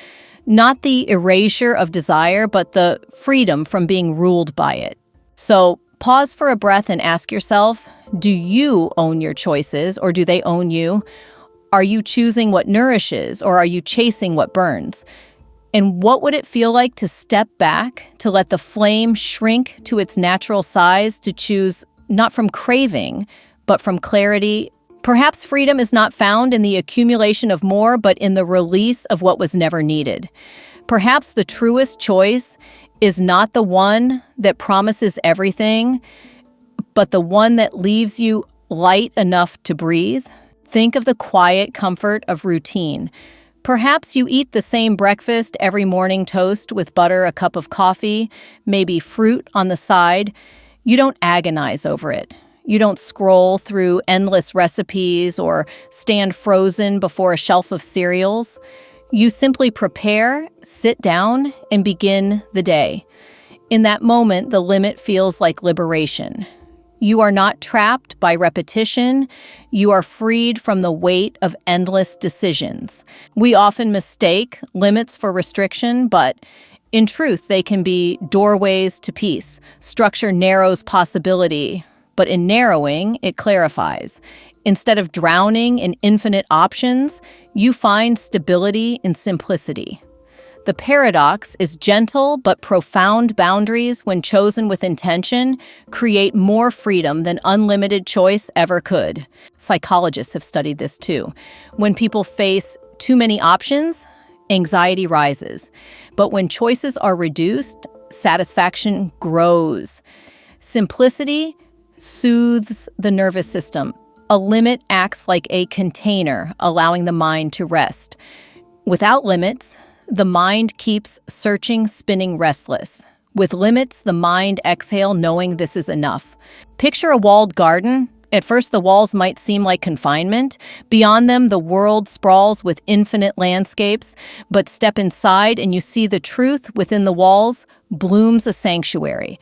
not the erasure of desire, but the freedom from being ruled by it. So pause for a breath and ask yourself, do you own your choices or do they own you? Are you choosing what nourishes or are you chasing what burns? And what would it feel like to step back, to let the flame shrink to its natural size, to choose not from craving, but from clarity? Perhaps freedom is not found in the accumulation of more, but in the release of what was never needed. Perhaps the truest choice is not the one that promises everything, but the one that leaves you light enough to breathe. Think of the quiet comfort of routine. Perhaps you eat the same breakfast every morning, toast with butter, a cup of coffee, maybe fruit on the side. You don't agonize over it. You don't scroll through endless recipes or stand frozen before a shelf of cereals. You simply prepare, sit down, and begin the day. In that moment, the limit feels like liberation. You are not trapped by repetition. You are freed from the weight of endless decisions. We often mistake limits for restriction, but in truth, they can be doorways to peace. Structure narrows possibility, but in narrowing, it clarifies. Instead of drowning in infinite options, you find stability in simplicity. The paradox is gentle but profound boundaries, when chosen with intention, create more freedom than unlimited choice ever could. Psychologists have studied this too. When people face too many options, anxiety rises. But when choices are reduced, satisfaction grows. Simplicity soothes the nervous system. A limit acts like a container, allowing the mind to rest. Without limits, the mind keeps searching, spinning, restless. With limits, the mind exhales, knowing this is enough. Picture a walled garden. At first, the walls might seem like confinement. Beyond them, the world sprawls with infinite landscapes. But step inside and you see the truth within the walls blooms a sanctuary.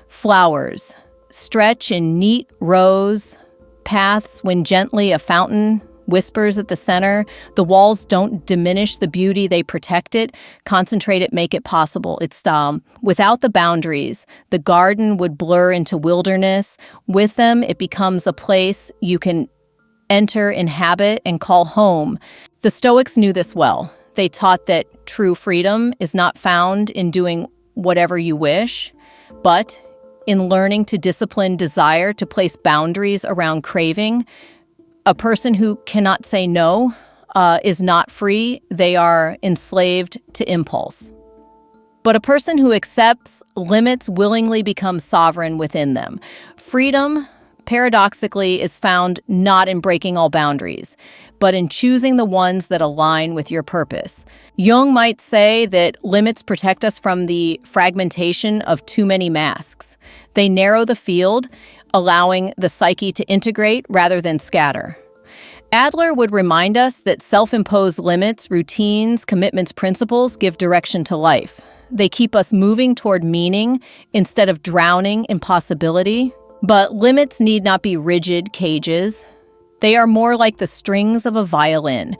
Flowers stretch in neat rows. Paths wind gently, a fountain whispers at the center. The walls don't diminish the beauty, they protect it, concentrate it, make it possible. It's without the boundaries, the garden would blur into wilderness. With them, it becomes a place you can enter, inhabit, and call home. The Stoics knew this well. They taught that true freedom is not found in doing whatever you wish, but in learning to discipline desire, to place boundaries around craving. A person who cannot say no is not free. They are enslaved to impulse. But a person who accepts limits willingly becomes sovereign within them. Freedom, paradoxically, is found not in breaking all boundaries, but in choosing the ones that align with your purpose. Jung might say that limits protect us from the fragmentation of too many masks. They narrow the field, allowing the psyche to integrate rather than scatter. Adler would remind us that self-imposed limits, routines, commitments, principles give direction to life. They keep us moving toward meaning instead of drowning in possibility. But limits need not be rigid cages. They are more like the strings of a violin.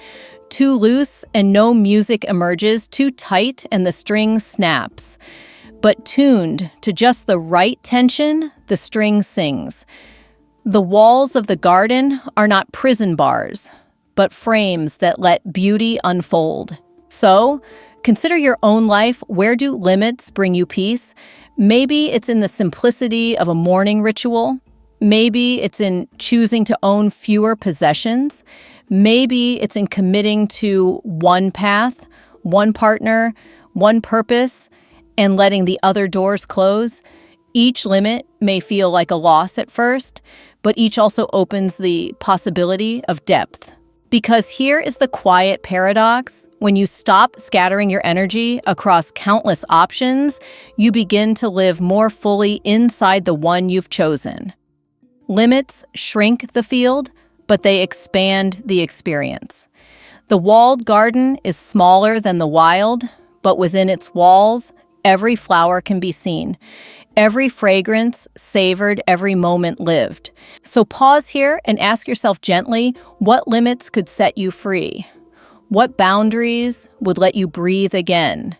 Too loose and no music emerges, too tight and the string snaps. But tuned to just the right tension, the string sings. The walls of the garden are not prison bars, but frames that let beauty unfold. So, consider your own life. Where do limits bring you peace? Maybe it's in the simplicity of a morning ritual. Maybe it's in choosing to own fewer possessions. Maybe it's in committing to one path, one partner, one purpose, and letting the other doors close. Each limit may feel like a loss at first, but each also opens the possibility of depth. Because here is the quiet paradox. When you stop scattering your energy across countless options, you begin to live more fully inside the one you've chosen. Limits shrink the field, but they expand the experience. The walled garden is smaller than the wild, but within its walls, every flower can be seen. Every fragrance savored, every moment lived. So pause here and ask yourself gently, what limits could set you free? What boundaries would let you breathe again?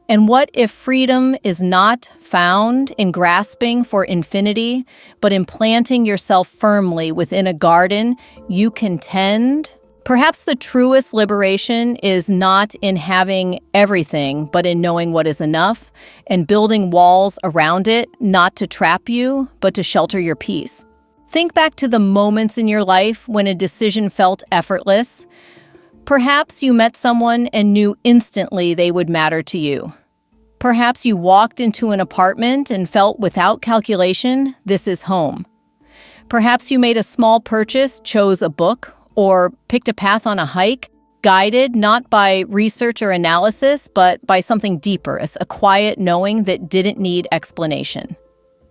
And what if freedom is not found in grasping for infinity, but in planting yourself firmly within a garden you can tend? Perhaps the truest liberation is not in having everything, but in knowing what is enough and building walls around it, not to trap you, but to shelter your peace. Think back to the moments in your life when a decision felt effortless. Perhaps you met someone and knew instantly they would matter to you. Perhaps you walked into an apartment and felt without calculation, this is home. Perhaps you made a small purchase, chose a book, or picked a path on a hike, guided not by research or analysis, but by something deeper, a quiet knowing that didn't need explanation.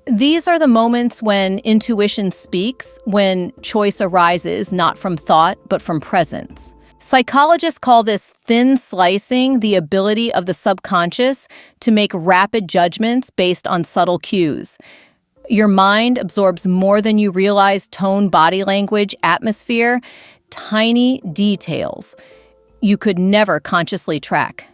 These are the moments when intuition speaks, when choice arises not from thought, but from presence. Psychologists call this thin slicing, the ability of the subconscious to make rapid judgments based on subtle cues. Your mind absorbs more than you realize: tone, body language, atmosphere, tiny details you could never consciously track.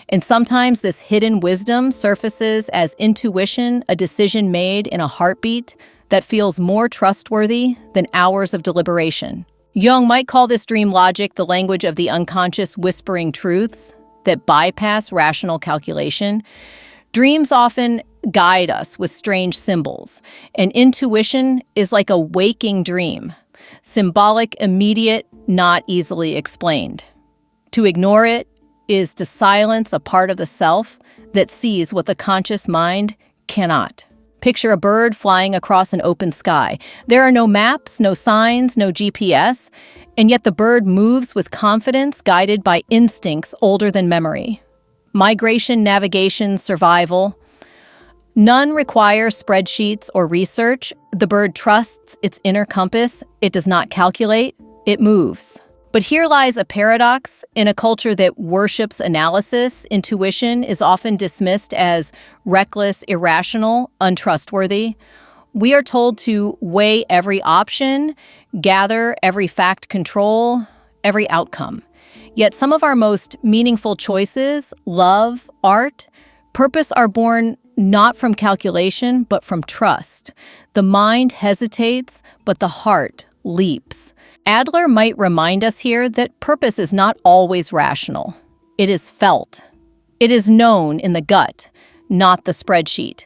And sometimes this hidden wisdom surfaces as intuition, a decision made in a heartbeat that feels more trustworthy than hours of deliberation. Jung might call this dream logic, the language of the unconscious, whispering truths that bypass rational calculation. Dreams often guide us with strange symbols, and intuition is like a waking dream. Symbolic, immediate, not easily explained. To ignore it is to silence a part of the self that sees what the conscious mind cannot. Picture a bird flying across an open sky. There are no maps, no signs, no GPS, and yet the bird moves with confidence, guided by instincts older than memory. Migration, navigation, survival. None require spreadsheets or research. The bird trusts its inner compass. It does not calculate. It moves. But here lies a paradox. In a culture that worships analysis, intuition is often dismissed as reckless, irrational, untrustworthy. We are told to weigh every option, gather every fact, control every outcome. Yet some of our most meaningful choices, love, art, purpose, are born not from calculation, but from trust. The mind hesitates, but the heart leaps. Adler might remind us here that purpose is not always rational. It is felt. It is known in the gut, not the spreadsheet.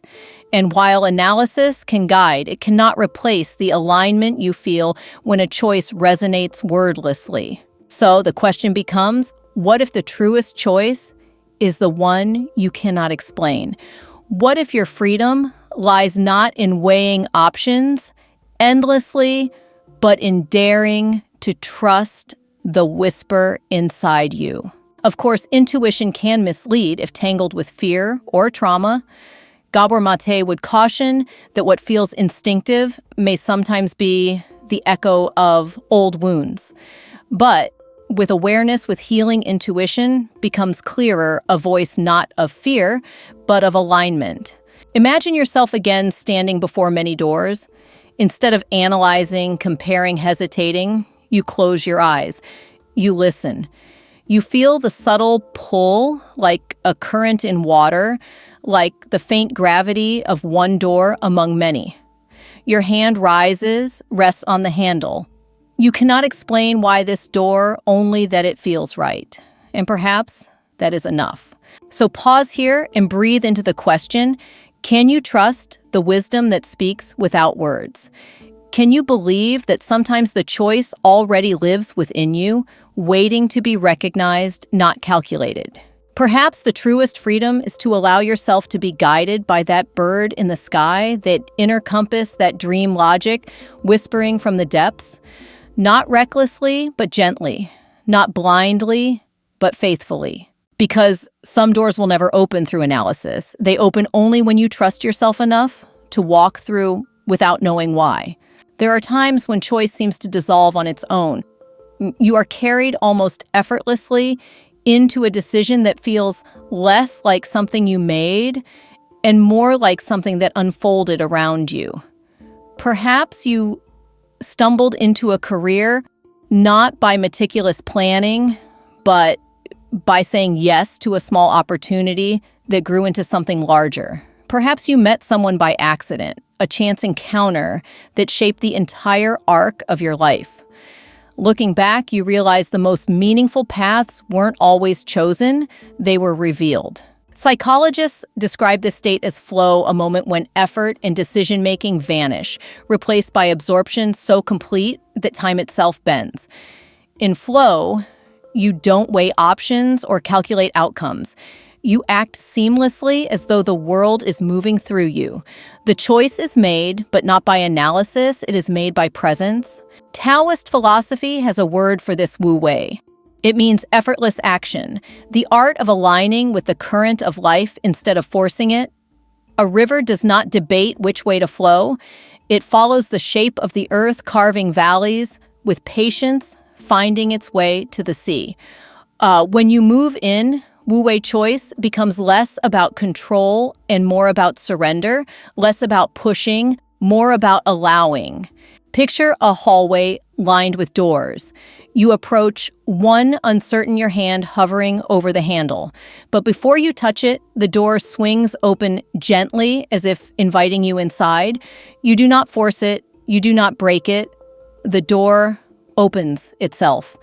And while analysis can guide, it cannot replace the alignment you feel when a choice resonates wordlessly. So the question becomes, what if the truest choice is the one you cannot explain? What if your freedom lies not in weighing options endlessly, but in daring to trust the whisper inside you? Of course, intuition can mislead if tangled with fear or trauma. Gabor Mate would caution that what feels instinctive may sometimes be the echo of old wounds. But with awareness, with healing, intuition becomes clearer, a voice not of fear, but of alignment. Imagine yourself again standing before many doors. Instead of analyzing, comparing, hesitating, you close your eyes. You listen. You feel the subtle pull, like a current in water, like the faint gravity of one door among many. Your hand rises, rests on the handle. You cannot explain why this door, only that it feels right. And perhaps that is enough. So pause here and breathe into the question, can you trust the wisdom that speaks without words? Can you believe that sometimes the choice already lives within you, waiting to be recognized, not calculated? Perhaps the truest freedom is to allow yourself to be guided by that bird in the sky, that inner compass, that dream logic, whispering from the depths. Not recklessly, but gently. Not blindly, but faithfully. Because some doors will never open through analysis. They open only when you trust yourself enough to walk through without knowing why. There are times when choice seems to dissolve on its own. You are carried almost effortlessly into a decision that feels less like something you made and more like something that unfolded around you. Perhaps you stumbled into a career not by meticulous planning, but by saying yes to a small opportunity that grew into something larger. Perhaps you met someone by accident, a chance encounter that shaped the entire arc of your life. Looking back, you realize the most meaningful paths weren't always chosen, they were revealed. Psychologists describe this state as flow, a moment when effort and decision-making vanish, replaced by absorption so complete that time itself bends. In flow, you don't weigh options or calculate outcomes. You act seamlessly as though the world is moving through you. The choice is made, but not by analysis, it is made by presence. Taoist philosophy has a word for this wu wei. It means effortless action, the art of aligning with the current of life instead of forcing it. A river does not debate which way to flow. It follows the shape of the earth, carving valleys with patience, finding its way to the sea. When you move in, wu-wei choice becomes less about control and more about surrender, less about pushing, more about allowing. Picture a hallway lined with doors. You approach one, uncertain, your hand hovering over the handle. But before you touch it, the door swings open gently as if inviting you inside. You do not force it. You do not break it. The door opens itself.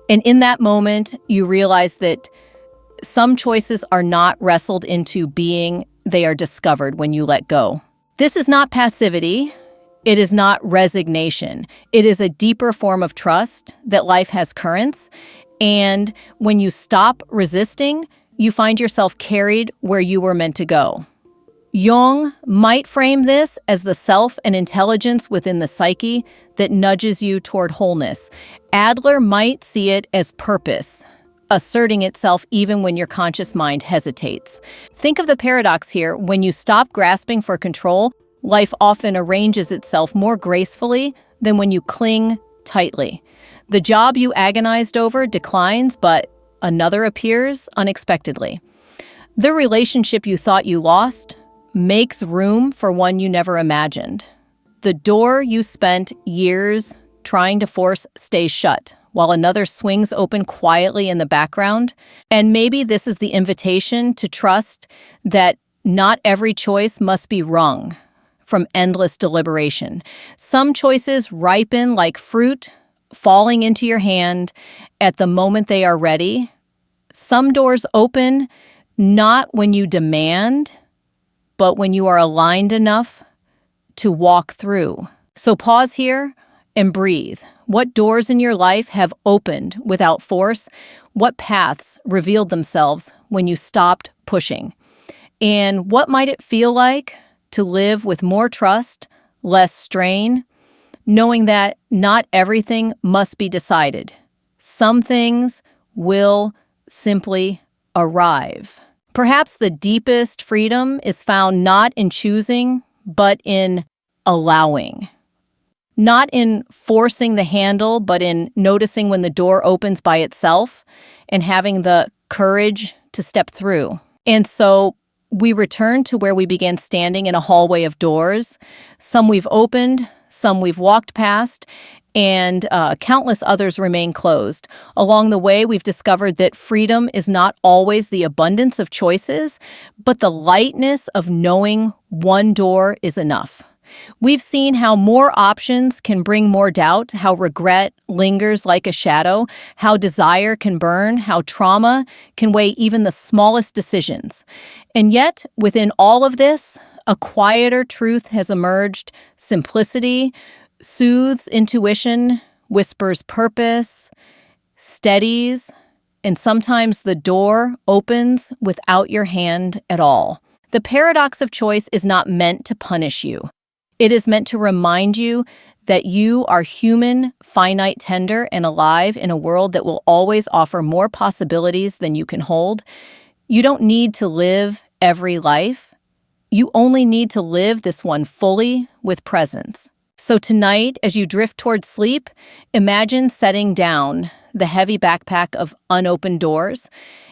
And in that moment, you realize that some choices are not wrestled into being, they are discovered when you let go. This is not passivity. It is not resignation. It is a deeper form of trust that life has currents. And when you stop resisting, you find yourself carried where you were meant to go. Jung might frame this as the self and intelligence within the psyche that nudges you toward wholeness. Adler might see it as purpose, asserting itself even when your conscious mind hesitates. Think of the paradox here. When you stop grasping for control, life often arranges itself more gracefully than when you cling tightly. The job you agonized over declines, but another appears unexpectedly. The relationship you thought you lost makes room for one you never imagined. The door you spent years trying to force stays shut, while another swings open quietly in the background. And maybe this is the invitation to trust that not every choice must be wrung from endless deliberation. Some choices ripen like fruit falling into your hand at the moment they are ready. Some doors open not when you demand, but when you are aligned enough to walk through. So pause here and breathe. What doors in your life have opened without force? What paths revealed themselves when you stopped pushing? And what might it feel like to live with more trust, less strain, knowing that not everything must be decided? Some things will simply arrive. Perhaps the deepest freedom is found not in choosing, but in allowing. Not in forcing the handle, but in noticing when the door opens by itself and having the courage to step through. And so we return to where we began, standing in a hallway of doors. Some we've opened, some we've walked past, and countless others remain closed. Along the way, we've discovered that freedom is not always the abundance of choices, but the lightness of knowing one door is enough. We've seen how more options can bring more doubt, how regret lingers like a shadow, how desire can burn, how trauma can weigh even the smallest decisions. And yet, within all of this, a quieter truth has emerged. Simplicity soothes intuition, whispers purpose, steadies, and sometimes the door opens without your hand at all. The paradox of choice is not meant to punish you. It is meant to remind you that you are human, finite, tender, and alive in a world that will always offer more possibilities than you can hold. You don't need to live every life. You only need to live this one fully with presence. So tonight, as you drift towards sleep, imagine setting down the heavy backpack of unopened doors.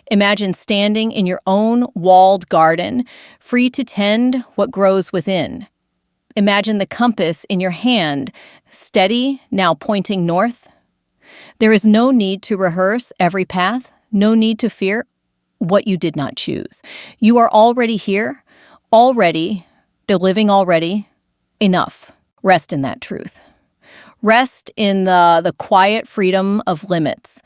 Imagine standing in your own walled garden, free to tend what grows within. Imagine the compass in your hand, steady, now pointing north. There is no need to rehearse every path, no need to fear what you did not choose. You are already here, already, living already, enough. Rest in that truth. Rest in the quiet freedom of limits,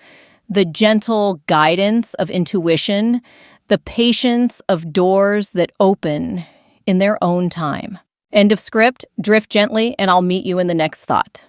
the gentle guidance of intuition, the patience of doors that open in their own time. End of script. Drift gently, and I'll meet you in the next thought.